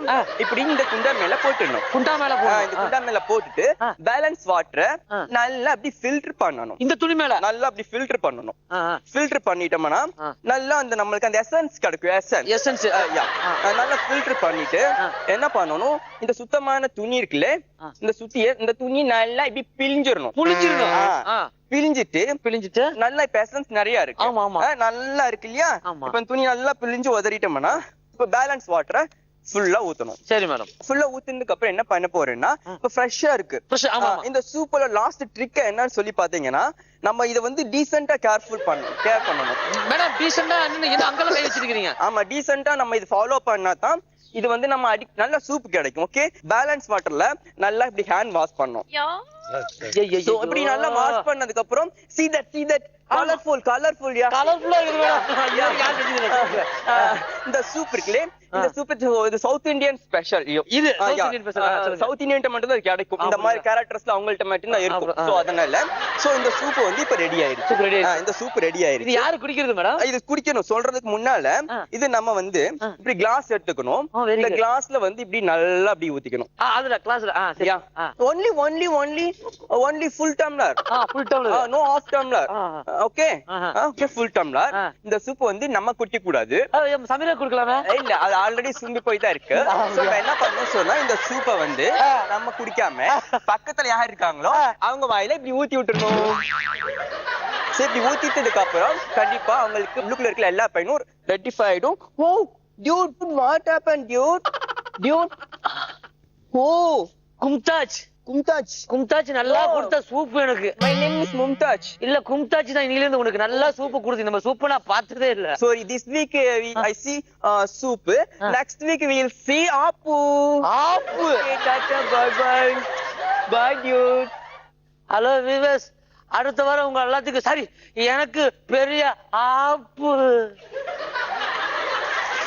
இப்படி இந்த குண்டா மேல போட்டுடணும். இந்த குண்டா மேல போட்டுட்டு பேலன்ஸ் வாட்டரை நல்லா அப்படி ஃபில்டர் பண்ணணும். இந்த துணி மேல நல்லா அப்படி ஃபில்டர் பண்ணணும். ஃபில்டர் பண்ணிட்டோம்னா நல்லா அந்த நம்மளுக்கு அந்த எசன்ஸ் கிடைக்கும். எசன்ஸ் நல்லா ஃபில்டர் பண்ணிட்டு என்ன பண்ணணும், இந்த சுத்தமான துணி இருக்குல்ல, இந்த துணி நல்லா இப்படி பிழிஞ்சிடணும். பிழிஞ்சிட்டு நல்லா இப்ப எசன்ஸ் நிறைய இருக்கு. நல்லா இருக்கு இல்லையா? இப்ப துணி நல்லா பிழிஞ்சு உதறிட்டோம்னா இப்ப பேலன்ஸ் வாட்டரை ஃபுல்லா ஊத்தணும். சரி மேடம். ஃபுல்லா ஊத்துனதுக்கு அப்புறம் என்ன பண்ண போறேன்னா, இப்ப ஃப்ரெஷ்ஷா இருக்கு. இந்த சூப்ல லாஸ்ட் ட்ரிக் என்னன்னு சொல்லி பாத்தீங்கன்னா, நம்ம இத வந்து டீசென்ட்டா கேர் பண்ணணும். மேடம் டீசென்ட்டா என்ன அங்கல கை வச்சிருக்கீங்க? ஆமா, டீசென்ட்டா நம்ம இது ஃபாலோ பண்ணா தான் இது வந்து நம்ம நல்ல சூப் கிடைக்கும். ஓகே, பேலன்ஸ் வாட்டர்ல நல்லா இப்படி ஹேண்ட் வாஷ் பண்ணணும். இப்படி நல்லா வாஷ் பண்ணதுக்கு அப்புறம் see that colorful யா கலர்ஃபுல்லா இருக்கு மேடம். இந்த சூப் இருக்குல, இந்த சூப் இது சவுத் இந்தியன் ஸ்பெஷல். இது சவுத் இந்தியன் மட்டும் தான் கிடைக்கும். இந்த மாதிரி கேரக்டர்ஸ்ல அவங்கள்ட்ட மட்டும் தான் இருக்கும். சோ அதனால இந்த சூப் வந்து இப்ப ரெடி ஆயிருச்சு. இந்த சூப் ரெடி ஆயிருச்சு. இது யாரு குடிக்கிறது மேடம்? இது குடிக்கணும் சொல்றதுக்கு முன்னால இது நம்ம வந்து இப்படி கிளாஸ் எடுத்துக்கணும். இந்த கிளாஸ்ல வந்து இப்படி நல்லா அப்படி ஊத்திக்கணும். அதுல கிளாஸ்ல சரியா? only full tumbler. no half tumbler. Okay, full tumbler. இந்த சூப் வந்து நம்ம குடிக்க கூடாது. சமீரா குடிக்கலாமா? இல்ல, அது ஆல்ரெடி சும்பி போய் தான் இருக்கு. சோ என்ன பண்ணணும் சொன்னா, இந்த சூப்பை வந்து நம்ம குடிக்காம பக்கத்துல யார் இருக்காங்களோ அவங்க வாயில இப்படி ஊத்தி விட்டுறணும். சரி, இப்படி ஊத்திட்டதுக்கு அப்புறம் கண்டிப்பா அவங்களுக்கு உள்ளுக்குள்ள இருக்கிற எல்லா பையனும் ரெட்டிஃபை ஆயிடும். ஓ dude, what happened dude? ஓ கும்தாஜ் நல்லா கொடுத்த சூப். எனக்கு my name is மும்தாஜ். இல்ல கும்தாஜ் தான் இன்னில இருந்து உனக்கு நல்லா சூப் கொடுத்து. நம்ம சூப் நான் பார்த்ததே இல்ல. So this week I see soup. Next week we will see Apu. Okay, tata, bye dude. Hello wives, அடுத்த வாரம் உங்க எல்லாத்துக்கும் சரி எனக்கு பெரிய ஆப்பு.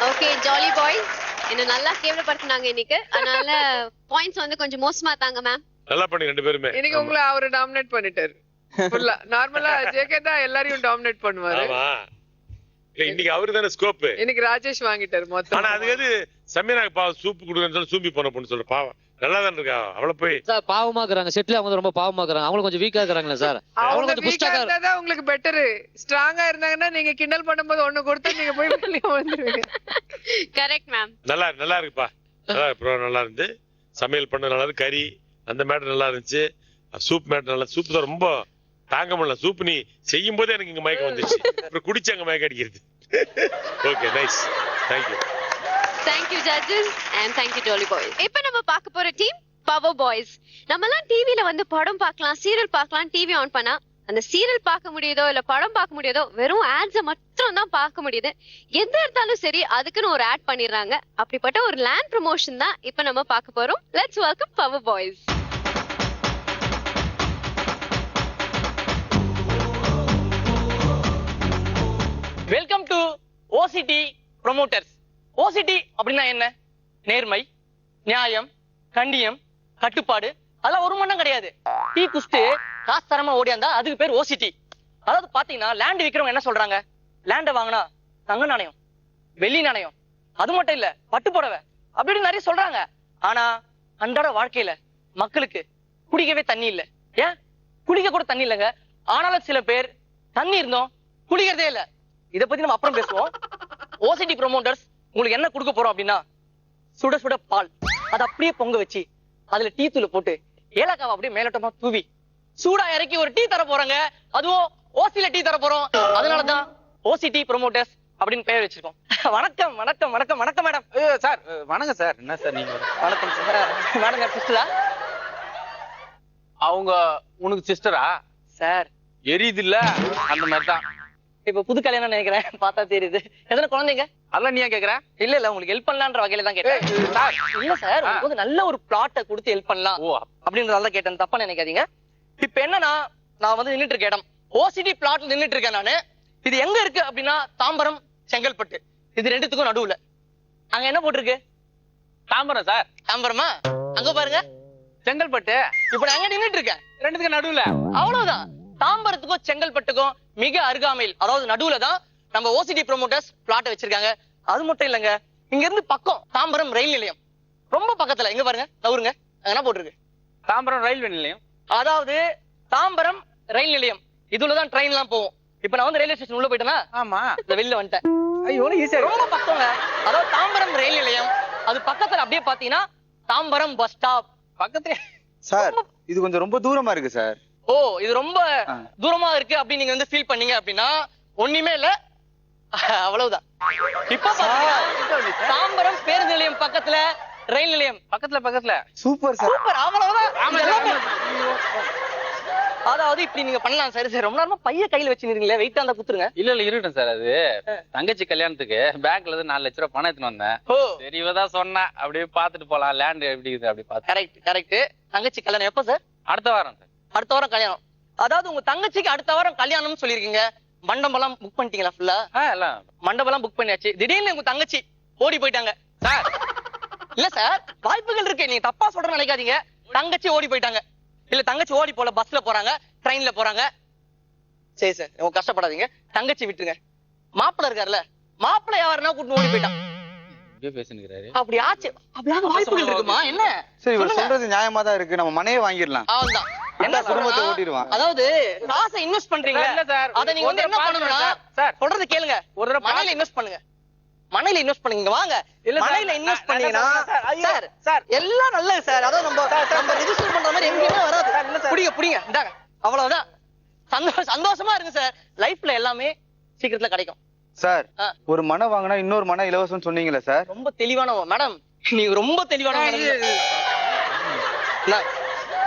ஓகே ஜாலி பாய்ஸ், என்ன நல்லா கேவலப்படுத்தினாங்க இன்னைக்கு. அதனால பாயிண்ட்ஸ் வந்து கொஞ்சம் மோசமா தாங்க மேம். நல்லா பண்ணி ரெண்டு பேருமே. இன்னைக்கு உங்களை அவரு டாமினேட் பண்ணிட்டாரு. ஃபுல்லா நார்மலா ஜேகே தான் எல்லாரையும் டாமினேட் பண்ணுவாரு. ஆமா, இன்னைக்கு அவரு தானே ஸ்கோப். இன்னைக்கு ராஜேஷ் வாங்கிட்டாரு மொத்தம். ஆனா அதுக்கு சமீராக்கு பாவம் சூப் குடுக்கறேன்னு சொல்லி சூப்பி பண்ண பொண்ணு சொல்ற பாவம் நல்லா தான் இருக்கா. அவள போய் சார் பாவமா இருக்காங்க. செட்ல அவங்க ரொம்ப பாவமா இருக்காங்க. அவங்க கொஞ்சம் வீக்கா இருக்காங்களா சார்? அவங்க கொஞ்சம் புஷ்டா இருக்காங்க. உங்களுக்கு பெட்டர். ஸ்ட்ராங்கா இருந்தாங்கன்னா நீங்க கிண்டல் பண்ணும்போது ஒண்ணு கொடுத்து நீங்க போய் வெளிய வந்துருவீங்க. Correct ma'am. நல்லா இருக்குப்பா. நல்லா இருந்து சமையல் பண்ண நல்லா இருந்து. கறி அந்த மேட்டர் நல்லா இருந்துச்சு. சூப் மேட்டர் நல்லா. சூப் தான் ரொம்ப தாங்க முடியல. சூப் நீ செய்யும் போதே எனக்கு இங்க மயக்கம் வந்துச்சு. அப்புறம் குடிச்சு அங்க மயக்கம் அடிக்கிறது. Okay, nice. Thank you judges and thank you Jolly Boys. இப்போ நம்ம பார்க்க போற டீம் Power Boys. நம்மலாம் டிவில வந்து படம் பார்க்கலாம், சீரியல் பார்க்கலாம். டிவி ஆன் பண்ணா அந்த சீரியல் பார்க்க முடியுதோ இல்ல படம் பார்க்க முடியுதோ, வெறும் ஆட்ஸ மட்டும் தான் பார்க்க முடியுது. எந்த எடுத்தாலும் சரி அதுக்குன்னு ஒரு ஆட் பண்ணிடுறாங்க. அப்படிப்பட்ட ஒரு லேண்ட் ப்ரமோஷன் தான் இப்போ நம்ம பார்க்க போறோம். Let's welcome Power Boys. Welcome to OCT promoters. OCT அப்படின்னா என்ன? நேர்மை, நியாயம், கண்டியம், கட்டுப்பாடு, அதெல்லாம் ஒரு மண்ணம் கிடையாது. டீ குஸ்ட் காசு தரமா ஓடியாந்தா அதுக்கு பேர் OCT. அதாவது பாத்தீங்கன்னா லேண்ட் விக்கிறவங்க என்ன சொல்றாங்க, லேண்ட வாங்கினா தங்க நாணயம், வெள்ளி நாணயம், அது மட்டும் இல்ல பட்டு புடவை அப்படின்னு நிறைய சொல்றாங்க. ஆனா அன்றாட வாழ்க்கையில மக்களுக்கு குடிக்கவே தண்ணி இல்ல. ஏன் குடிக்க கூட தண்ணி இல்லைங்க. ஆனாலும் சில பேர் தண்ணி இருந்தோம் குடிக்கிறதே இல்ல. இத பத்தி நம்ம அப்புறம் பேசுவோம். OCT ப்ரமோட்டர்ஸ் உங்களுக்கு என்ன கொடுக்க போறோம் அப்படின்னா, சுட சுட பால் அதை அப்படியே பொங்க வச்சு அதுல டீ தூள் போட்டு ஏலக்காவை அப்படியே மேலோட்டமா தூவி சூடா இறக்கி ஒரு டீ தர போறாங்க. அதுவும் ஓசில டீ தர போறோம். அதனாலதான் OCT ப்ரமோட்டர்ஸ் அப்படின்னு பேர் வச்சிருக்கோம். வணக்கம் வணக்கம் வணக்கம் வணக்கம் மேடம். சார் வணக்கம் சார். என்ன சார் நீங்க? வணக்கம் சார். மேடம் சிஸ்டரா? அவங்க உனக்கு சிஸ்டரா? சார் எரியுது இல்ல அந்த மாதிரி தான். இப்ப புது கல்யாணம் நினைக்கிறேன், பார்த்தா தெரியுது. எத்தனை குழந்தைங்க? அதெல்லாம் நீ ஏன் கேக்குற? இல்ல உங்களுக்கு ஹெல்ப் பண்ணலான்ற வகையில தான் கேட்டேன். இல்ல சார், உங்களுக்கு வந்து நல்ல ஒரு பிளாட்டை கொடுத்து ஹெல்ப் பண்ணலாம் அப்படின்றதால தான் கேட்டேன், தப்பா நினைக்காதீங்க. இப்ப என்னன்னா, நான் வந்து நின்னுட்டு இருக்க இடம் ஓசிடி பிளாட்ல நின்னுட்டு இருக்கேன் நானு. இது எங்க இருக்கு அப்படின்னா தாம்பரம், செங்கல்பட்டு, இது ரெண்டுத்துக்கும் நடுவுல. அங்க என்ன போட்டிருக்கு? தாம்பரம் சார். தாம்பரமா? அங்க பாருங்க செங்கல்பட்டு. இப்ப நான் எங்க நின்னுட்டு இருக்கேன்? ரெண்டுத்துக்கு நடுவுல. அவ்வளவுதான். தாம்பரத்துக்கும் செங்கல்பட்டுக்கும் மிக அருகாமையில், அதாவது நடுவுல தான் நம்ம ஓசிடி ப்ரோமோட்டர்ஸ் பிளாட் வச்சிருக்காங்க. அது மட்டும் இல்லங்க, இங்க இருந்து பக்கம் தாம்பரம் ரயில் நிலையம் ரொம்ப பக்கத்துல. இங்க பாருங்க, தவறுங்க, அங்க என்ன போட்டிருக்கு? தாம்பரம் ரயில்வே நிலையம். அதாவது தாம்பரம் ரயில் நிலையம், இதுலதான் ட்ரெயின் எல்லாம் போகும். இப்ப நான் வந்து ரயில்வே ஸ்டேஷன் உள்ள போயிட்டேன்னா, ஆமா, இந்த வெளில வந்துட்டேன். ஐயோ ஈஸியா ரொம்ப பக்கங்க. அதாவது தாம்பரம் ரயில் நிலையம், அது பக்கத்துல அப்படியே பாத்தீங்கன்னா தாம்பரம் பஸ் ஸ்டாப் பக்கத்துல. சார் இது கொஞ்சம் ரொம்ப தூரமா இருக்கு சார். ஓ, இது ரொம்ப தூரமா இருக்கு அப்படின்னு நீங்க வந்து ஃபீல் பண்ணீங்க அப்படின்னா ஒண்ணுமே இல்ல, அவ்வளவுதான். இப்ப பாத்தீங்கன்னா தாம்பரம் பேருந்து நிலையம் பக்கத்துல ரயில் நிலையம் பக்கத்துல. Super sir. சூப்பர், அவ்வளவுதான். அதாவது இப்படி நீங்க பண்ணலாம் சார். சரி, ரொம்ப நேரமா பைய கையில வச்சுருக்கீங்களே, வெயிட்டா அந்த குத்துருங்க. இல்ல இருக்கட்டும் சார். அது தங்கச்சி கல்யாணத்துக்கு பேங்க்ல இருந்து 4 லட்சம் ரூபாய் பணம் எடுத்துன்னு வந்தேன். ஓ, சரி இவதான் சொன்னா அப்படியே பாத்துட்டு போலாம், லேண்ட் எப்படி இருக்குது அப்படி பாத்து. கரெக்ட். தங்கச்சி கல்யாணம் எப்ப சார்? அடுத்த வாரம் சார். அடுத்த வாரம் கல்யாணம். அதாவது உங்க தங்கச்சிக்கு அடுத்த வாரம் கல்யாணம்னு சொல்லிருக்கீங்க. மண்டபம் எல்லாம் புக் பண்ணிட்டீங்களா? ஃபுல்லா எல்லாம் மண்டபம் எல்லாம் புக் பண்ணியாச்சு. திடீர்னு உங்க தங்கச்சி ஓடி போயிட்டாங்க சார். இல்ல சார், வாய்ப்புகள் இருக்கு, நீங்க தப்பா சொல்றேன்னு நினைக்காதீங்க. தங்கச்சி ஓடி போயிட்டாங்க. இல்ல தங்கச்சி ஓடி போல, பஸ்ல போறாங்க, ட்ரெயின்ல போறாங்க. சரி சார், உங்க கஷ்டப்படாதீங்க, தங்கச்சி விட்டுருங்க. மாப்பிள்ள இருக்காருல்ல, மாப்பிள்ள யாருன்னா கூட்டு ஓடி போயிட்டான். பேசுறாரு. அப்படி ஆச்சு, அப்படியாக வாய்ப்புகள் இருக்குமா? என்ன சரி, இவர் சொல்றது நியாயமா தான் இருக்கு. நம்ம மனையை வாங்கிடலாம். அவன்தான் என்ன குடும்பத்தை ஓட்டிடுவான். அதாவது காசை இன்வெஸ்ட் பண்றீங்க, அத நீங்க வந்து என்ன பண்ணணும்னா, சொல்றது கேளுங்க, ஒரு மனையில இன்வெஸ்ட் பண்ணுங்க. மனையில இன்வெஸ்ட் பண்ணுங்க, வாங்க. மனையில இன்வெஸ்ட் பண்ணீங்கன்னா சார் எல்லாம் நல்லது சார். அதாவது நம்ம ரெஜிஸ்டர் பண்ற மாதிரி எங்கேயுமே வராது. புடிங்க இந்தாங்க, அவ்வளவுதான். சந்தோஷமா இருங்க சார். லைஃப்ல எல்லாமே சீக்கிரத்துல கிடைக்கும் சார். ஒரு மனை வாங்கினா இன்னொரு மனை இலவசம் சொன்னீங்களே சார். ரொம்ப தெளிவான மேடம், நீங்க ரொம்ப தெளிவான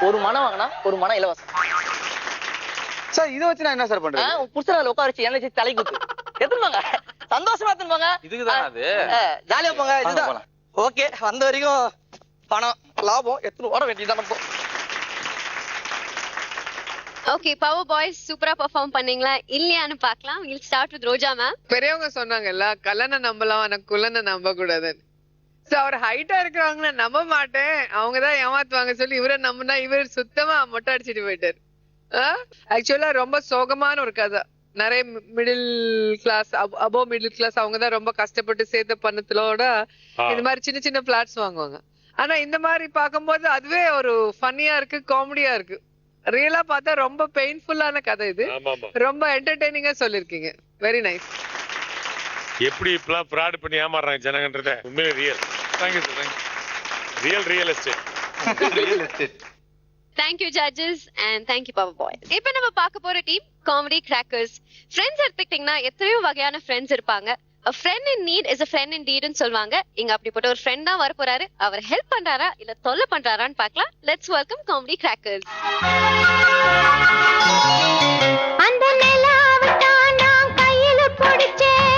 ஒரு மனை வாங்கினா ஒரு மனை இலவசம் சார். இதை வச்சு நான் என்ன சார் பண்றேன்? புடிச்சனால உட்கார வச்சு என்ன தலை குத்து எடுத்துவாங்க, சந்தோஷமா எடுத்துவாங்க. இதுக்குதான் அது ஜாலியா போங்க. இதுதான் ஓகே. வந்த வரைக்கும் பணம் லாபம் எடுத்துட்டு ஓட வேண்டியதான் நம்ம. ஓகே, பவர் பாய்ஸ் சூப்பரா பெர்ஃபார்ம் பண்ணீங்களா இல்லையான்னு பார்க்கலாம். we'll start with Roja ma'am. பெரியவங்க சொன்னாங்கல்ல, கல்லனை நம்பலாம் ஆனா குள்ளனை நம்ப கூடாதுன்னு. சோ அவர் ஹைட்டா இருக்கிறவங்கள நம்ப மாட்டேன், அவங்கதான் ஏமாத்துவாங்க சொல்லி இவரை நம்பினா இவர் சுத்தமா மொட்டை அடிச்சிட்டு போயிட்டாரு. ஆக்சுவலா ரொம்ப சோகமான ஒரு கதை. நிறைய middle class, above middle class, அவங்கதான் ரொம்ப கஷ்டப்பட்டு சேர்த்த பணத்திலோட இந்த மாதிரி சின்ன சின்ன பிளாட்ஸ் வாங்குவாங்க. ஆனா இந்த மாதிரி பார்க்கும்போது அதுவே ஒரு ஃபன்னியா இருக்கு, காமெடியா இருக்கு. ரியலா பார்த்தா ரொம்ப பெயின்ஃபுல்லான கதை இது. ரொம்ப என்டர்டெய்னிங்கா சொல்லிருக்கீங்க. Very nice. எப்படி இப்பெல்லாம் ஃப்ராட் பண்ணி ஏமாறாங்க ஜனங்கன்றத உண்மையிலே real. Thank you sir. Real estate. Thank you judges and thank you power boys. இப்போ நம்ம பார்க்க போற டீம் காமெடி கிராக்கர்ஸ். ஃப்ரெண்ட்ஸ் எடுத்துக்கிட்டீங்கன்னா எத்தனையோ வகையான ஃப்ரெண்ட்ஸ் இருப்பாங்க. a friend in need is a friend indeed ன்னு சொல்வாங்க. இங்க அப்படிப்பட்ட ஒரு ஃப்ரெண்ட் தான் வர போறாரு. அவர் ஹெல்ப் பண்றாரா இல்ல தொல்லை பண்றாரான்னு பார்க்கலாம். Let's welcome comedy crackers. அந்த நிலாவை தான் நான் கையில பிடிச்சேன்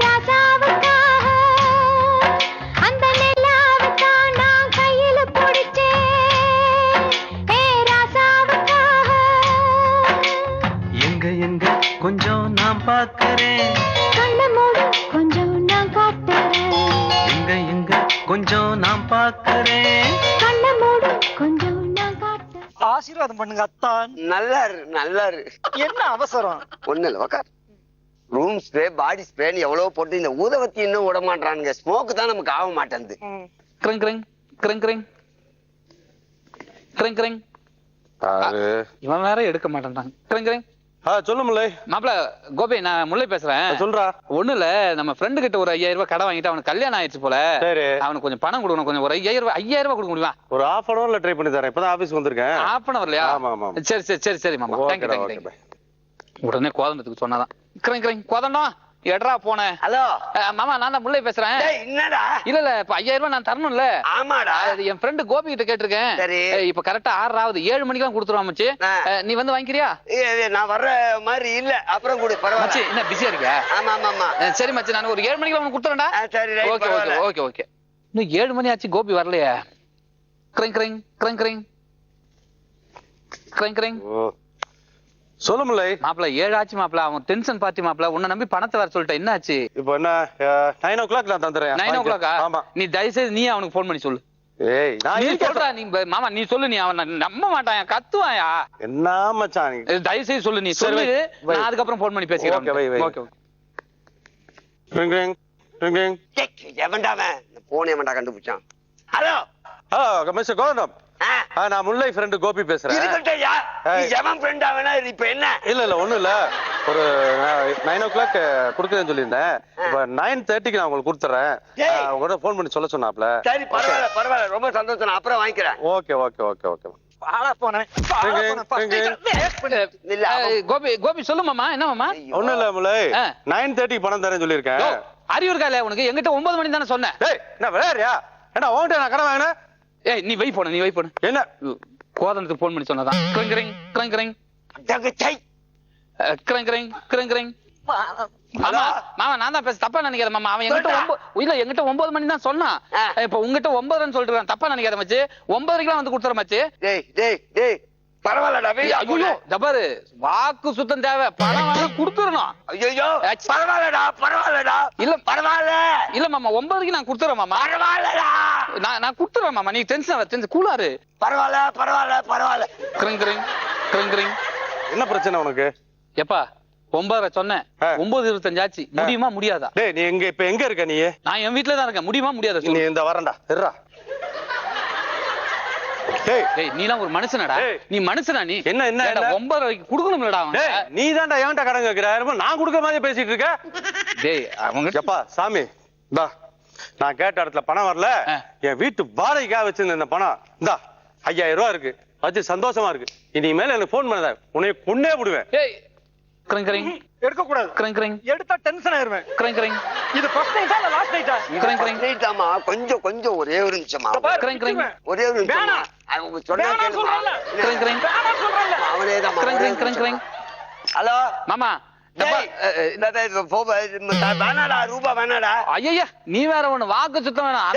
ராசாவுக்காக. அந்த நிலாவை தான் நான் கையில பிடிச்சேன் ராசாவுக்காக. எங்க கொஞ்சம் நான் பார்க்கிறேன், கண்ண மூடு கொஞ்சம் நான் காட்டுறேன். எங்க கொஞ்சம் நான் பார்க்கிறேன், கண்ண மூடு கொஞ்சம் நான் காட்டுறேன். ஆசீர்வாதம் பண்ணுங்க அத்தான். நல்லாரு என்ன அவசரம்? ஒண்ணு இல்ல உக்கார். ரூம் ஸ்ப்ரே, பாடி ஸ்ப்ரேன்னு எவ்வளவு போட்டு இந்த ஊதவத்தி இன்னும் விட மாட்டானுங்க. ஸ்மோக் தான் நமக்கு ஆக மாட்டேங்குது. கிரங் கிரங் கிரங் கிரங் கிரங் கிரங். இவன் வேற எடுக்க மாட்டேன்றாங்க. கிரங் கிரங். சொல்லு முல்லை. மாப்பிள கோபி, நான் முல்லை பேசுறேன். சொல்றா. ஒண்ணு இல்ல, நம்ம ஃப்ரெண்டு கிட்ட ஒரு 5000 ரூபாய் கடை வாங்கிட்டு அவனுக்கு கல்யாணம் ஆயிடுச்சு போல. சரி, அவனுக்கு கொஞ்சம் பணம் கொடுக்கணும். கொஞ்சம் ஒரு 5000 ரூபாய் கொடுக்க முடியுமா? ஒரு half an hourல ட்ரை பண்ணி தரேன். இப்பதான் ஆபீஸ் வந்திருக்கேன். half an hourலயா? ஆமா. சரி மாமா. தேங்க்யூ. உடனே கோதண்டத்துக்கு சொன்னாதான். கிரங் கிரங் கோதண்டம் எட்ரா போன. ஹலோ மாமா நான் தான் முல்லை பேசுறேன். என்னடா? இல்ல இப்ப 5000 ரூபாய் நான் தரணும்ல. ஆமாடா. என் ஃப்ரெண்டு கோபி கிட்ட கேட்டிருக்கேன். சரி. இப்ப கரெக்டா 6 ஆகுது, 7 மணிக்கு தான் கொடுத்துருவான் மச்சி. நீ வந்து வாங்கிக்கிறியா? நான் வர்ற மாதிரி இல்ல, அப்புறம் கொடு. மச்சி பரவாயில்ல. என்ன பிஸியா இருக்கியா? ஆமா ஆமா ஆமா. சரி மச்சி, நான் ஒரு 7 மணிக்கு உனக்கு கொடுத்துறேன்டா. சரி right. Okay okay okay okay. இன்னும் 7 மணி ஆச்சு, கோபி வரலையே. கிரிங் கிரிங் கிரிங் கிரிங் கிரிங் கிரிங். சொல்ல முல்லை. மாப்பிள்ள 7 ஆச்சு மாப்பிள்ள. அவன் டென்ஷன் பார்ட்டி மாப்பிள்ள. உன்னை நம்பி பணத்தை வர சொல்லிட்டேன். என்ன ஆச்சு? இப்போ என்ன 9 o'clock நான் தந்துறேன். 9 o'clock? ஆமா. நீ தயவுசெய்து நீ அவனுக்கு ஃபோன் பண்ணி சொல்லு. ஏய் நான் நீ இருக்கேன். சொல்றா. நீ மாமா நீ சொல்லு. நீ அவன் நம்ப மாட்டான், கத்துவாயா. என்ன மச்சான் நீ? தயவுசெய்து சொல்லு. நீ சரி, சொல்லு. வை. நான் அதுக்கப்புறம் ஃபோன் பண்ணி பேசிக்கிறேன். ஓகே, வை, வை. Okay okay. Ring ring ring ring. எவன்டா அவன்? போன் எவன்டா கண்டுபிடிச்சான்? Hello hello mister Gautham. நான் முல்லை ஃப்ரெண்ட் கோபி பேசுறேன். இருக்கட்டையா, நீ எவன் ஃப்ரெண்டா வேணா இப்ப என்ன? இல்ல ஒண்ணும் இல்ல. ஒரு 9 o'clock குடுக்குறேன்னு சொல்லியிருந்தேன். இப்ப 9:30க்கு நான் உங்களுக்கு கொடுத்துறேன். உங்களோட ஃபோன் பண்ணி சொல்ல சொன்னாப்ல. சரி பரவாயில்ல பரவாயில்ல, ரொம்ப சந்தோஷம். நான் அப்புறம் வாங்கிக்கிறேன். Okay okay okay okay. Gopi Gopi சொல்லு மாமா. என்ன மாமா? ஒண்ணும் இல்ல முல்லை, 9:30க்கு பணம் தரேன்னு சொல்லியிருக்கேன். அறிவு இருக்கா இல்ல உனக்கு? என்கிட்ட 9 மணி தானே சொன்னேன். டேய் என்ன விளையாடுறியா? ஏண்டா உன்கிட்ட நான் கடன் வாங்கினேன். ஏய் நீ வை போன, நீ வை போன. என்ன கோதனத்துக்கு ஃபோன் பண்ணி சொன்னதான். கிரிங் கிரிங் கிரிங் கிரிங் கிரிங் கிரிங் கிரிங் கிரிங். மாமா மாமா நான் தான் பேச, தப்பா நினைக்கிறேன் மாமா. அவன் என்கிட்ட 9 மணி தான் சொன்னான். இப்ப உங்ககிட்ட 9:30 சொல்லிட்டு தப்பா நினைக்காத மச்சி. 9:30 வந்து கொடுத்துற மச்சி. டேய் டேய் டேய் பரவாயில்லடா. ஐயோ ஜபாரு, வாக்கு சுத்தம் தேவை. பணம் வேணா கொடுத்துறணும். ஐயோ பரவாயில்லடா பரவாயில்லடா. இல்ல பரவாயில்ல. இல்ல மாமா 9:30 நான் கொடுத்துறேன் மாமா. பரவாயில்லடா. நான் கொடுத்துறேன் மாமா. நீ டென்ஷன் கூலாரு. பரவாயில்ல பரவாயில்ல பரவாயில்ல. கிரிங் கிரிங் கிரிங் கிரிங். என்ன பிரச்சனை உனக்கு? எப்பா 9:30 சொன்னேன், 9:25 ஆச்சு. முடியுமா முடியாதா? டேய் நீ இப்ப எங்க இருக்க? நீ நான் என் வீட்டுல தான் இருக்கேன். முடியுமா முடியாதா? நீ இந்த வரண்டா இருடா. டேய் டேய் நீலாம் ஒரு மனுஷனடா. நீ மனுஷனா? நீ என்ன 9:30 கொடுக்கணும்லடா அவன். டேய் நீ தான்டா எவன்டா கடன் கேக்குற? நான் கொடுக்க மாதிரி பேசிட்டு இருக்க. டேய் அவங்க எப்பா சாமி இந்தா, நான் கேட்ட இடத்துல பணம் வரல. என் வீட்டு வாடகைக்காக வச்சிருந்த இந்த பணம் இந்தா 5000 ரூபாய் இருக்கு. அது சந்தோஷமா இருக்கு. இனிமேல எனக்கு போன் பண்ணாத, உன்னை கொன்னே விடுவேன். ஏய் கிரிங் கிரிங். எடுக்க கூடாது. கிரிங் கிரிங். எடுத்தா டென்ஷன் ஆயிருவேன். கிரிங் கிரிங். இது ஃபர்ஸ்ட் நைட்டா இல்ல லாஸ்ட் நைட்டா? கிரிங் கிரிங். நைட்டாமா? கொஞ்சம் கொஞ்சம் ஒரே ஒரு நிமிஷமா. கிரிங் கிரிங். ஒரே ஒரு நிமிஷம். அவங்க சொன்னா கேளுமா? கிரிங் கிரிங். அவனே தான். கிரிங் கிரிங் கிரிங் கிரிங். ஹலோ மாமா வேணாடா, ரூபா வேணாடா. ஐயா நீ வேற ஒண்ணு. வாக்கு சுத்தம் வேணாம்.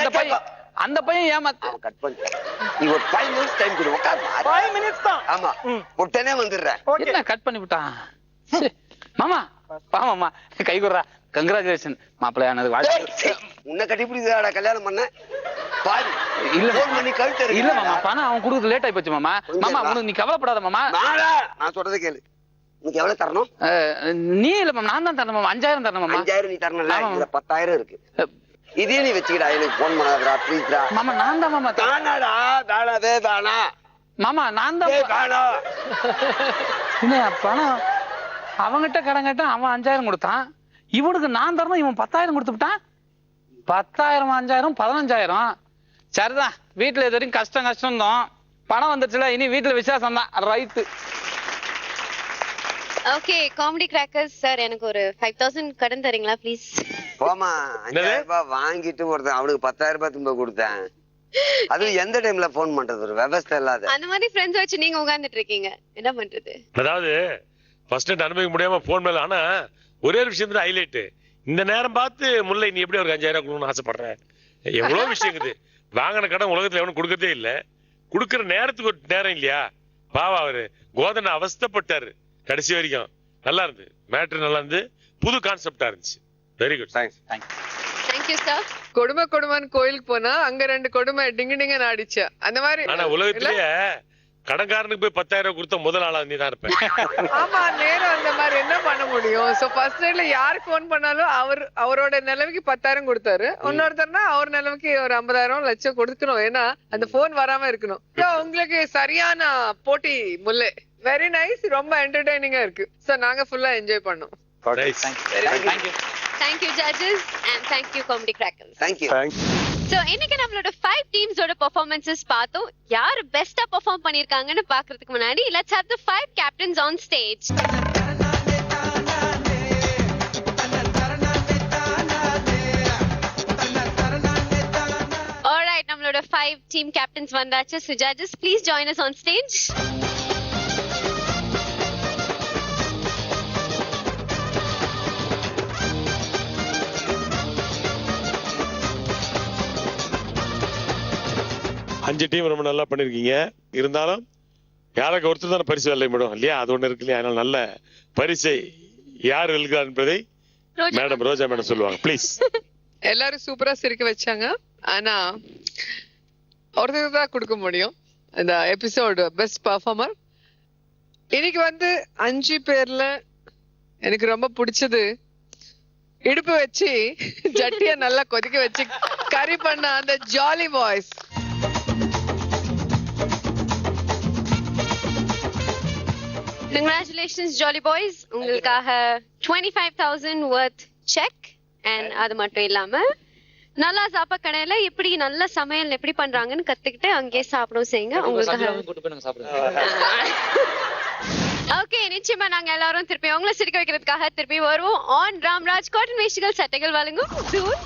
அந்த பையன் ஏமாத்த. கட் பண்ணு. நீ ஒரு 5 minutes டைம் கொடு. உட்கார். 5 minutes தான். ஆமா உடனே வந்துடுறேன். என்ன கட் பண்ணி விட்டான் மாமா? மாமா கை குடுறா. கங்க்ராச்சுலேஷன் மாப்பிள்ளையானது. உன்னை கட்டிப்பிடிக்கிறாடா கல்யாணம் பண்ண பாரு. இல்ல ஃபோன் பண்ணி கழுத்து இல்ல மாமா, பணம் அவன் கொடுக்குறது லேட் ஆயி போச்சு மாமா. மாமா உனக்கு நீ கவலைப்படாத மாமா. நான் சொல்றதை கேளு. உனக்கு எவ்வளவு தரணும்? நீ இல்ல மாமா, நான் தான் தரணும் மாமா. 5000 தரணும் மாமா. 5000 நீ தரணும்ல. இதுல 10000 இருக்கு. இதே நீ வச்சுக்கடா. எனக்கு போன் பண்ணாதடா ப்ளீஸ்டா. மாமா நான் தான் மாமா. தானாடா தானாவே தானா மாமா நான் தான். தானா என்ன பணம் அவங்கிட்ட கடன் கேட்டான். அவன் 5000 கொடுத்தான். இவனுக்கு நான் தரணும். இவன் 10000 கொடுத்து விட்டான். 10000 5000 15000. சரிதான், வீட்டுல இது வரைக்கும் கஷ்டம் தான். பணம் வந்துருச்சுல, இனி வீட்டுல விசேஷம் தான். Right. Okay comedy crackers sir, எனக்கு ஒரு 5000 கடன் தரீங்களா ப்ளீஸ்? போமா. 5000 ரூபாய் வாங்கிட்டு ஒருத்தன் அவனுக்கு 10000 ரூபாய் திரும்ப கொடுத்தேன். அது எந்த டைம்ல போன் பண்றது? ஒரு விவசாய இல்லாத அந்த மாதிரி ஃப்ரெண்ட்ஸ் வச்சு நீங்க உட்கார்ந்துட்டு இருக்கீங்க, என்ன பண்றது? அதாவது ஃபர்ஸ்ட் நைட் அனுபவிக்க முடியாம போன் மேல. ஆனா ஒரே ஒரு விஷயம் தான் ஹைலைட். இந்த நேரம் பார்த்து முல்லை நீ எப்படி ஒரு 5000 கொடுக்கணும்னு ஆசைப்படுற? எவ்வளவு விஷயம் இருக்குது. வாங்கின கடன் உலகத்துல எவனும் கொடுக்கறதே இல்ல. கொடுக்கற நேரத்துக்கு ஒரு நேரம் இல்லையா? பாவா அவரு கோதனை அவஸ்தப்பட்டாரு கடைசி வரைக்கும். நல்லா இருந்து மேட்ரு, நல்லா இருந்து புது கான்செப்டா இருந்துச்சு. Very good. Thank you sir. கொடுமைன்னு கோயிலுக்கு போனா அங்க 2 கொடுமை டிங்கு டிங்கன்னு ஆடிச்சு. அந்த மாதிரி. ஆனா உலகத்திலேயே கடன்காரனுக்கு போய் 10000 கொடுத்த முதல் ஆளா நீ தான் இருப்ப. ஆமா நேரம் அந்த மாதிரி என்ன பண்ண முடியும்? சோ ஃபர்ஸ்ட் நைட்ல யாருக்கு போன் பண்ணாலும் அவரோட நிலைமைக்கு 10000 கொடுத்தாரு. இன்னொருத்தர்னா அவர் நிலைமைக்கு ஒரு 50000 லட்சம் கொடுக்கணும். ஏன்னா அந்த போன் வராம இருக்கணும். உங்களுக்கு சரியான போட்டி முல்லை. Very nice. ரொம்ப என்டர்டைனிங்கா இருக்கு. சோ நாங்க ஃபுல்லா என்ஜாய் பண்ணோம். Thank you judges and thank you comedy crackers. Thank you. So இன்னைக்கு நம்மளோட 5 டீம்ஸோட பெர்ஃபார்மன்सेस பார்த்தோம். யார் பெஸ்டா பெர்ஃபார்ம் பண்ணிருக்காங்கன்னு பார்க்கிறதுக்கு முன்னாடி let's have the 5 captains on stage. 5 team captains வந்தாச்சு. So judges, please join us on stage. அஞ்சு டீம் ரொம்ப நல்லா பண்ணிருக்கீங்க. இருந்தாலும் யாருக்கு ஒருத்தர் தானே பரிசு வெல்ல மேடம் இல்லையா? அது ஒண்ணு இருக்கு இல்லையா? அதனால நல்ல பரிசை யார் வெல்கிறார் என்பதை மேடம் ரோஜா மேடம் சொல்லுவாங்க. ப்ளீஸ். எல்லாரும் சூப்பரா சிரிக்க வச்சாங்க. ஆனா ஒருத்தருக்கு தான் கொடுக்க முடியும் இந்த எபிசோடு பெஸ்ட் பர்ஃபார்மர். இன்னைக்கு வந்து 5 பேர்ல எனக்கு ரொம்ப பிடிச்சது இடுப்பு வச்சு ஜட்டிய நல்லா கொதிக்க வச்சு கறி பண்ண அந்த jolly boys. Congratulations Jolly Boys. உங்களுக்காக 25,000 worth check. And அது மட்டும் இல்லாம நல்லா சாப்பா கடையில எப்படி நல்ல சமையல் எப்படி பண்றாங்கன்னு கத்துக்கிட்டு அங்கேயே சாப்பிடவும் செய்யுங்க. உங்களுக்கு ஓகே, நிச்சயமா நாங்க எல்லாரும் திருப்பி உங்களை சிரிக்க வைக்கிறதுக்காக திருப்பி வருவோம். ஆன் ராம்ராஜ் காட்டன் வேஷ்டிகள் சட்டைகள் வழங்கும் தூள்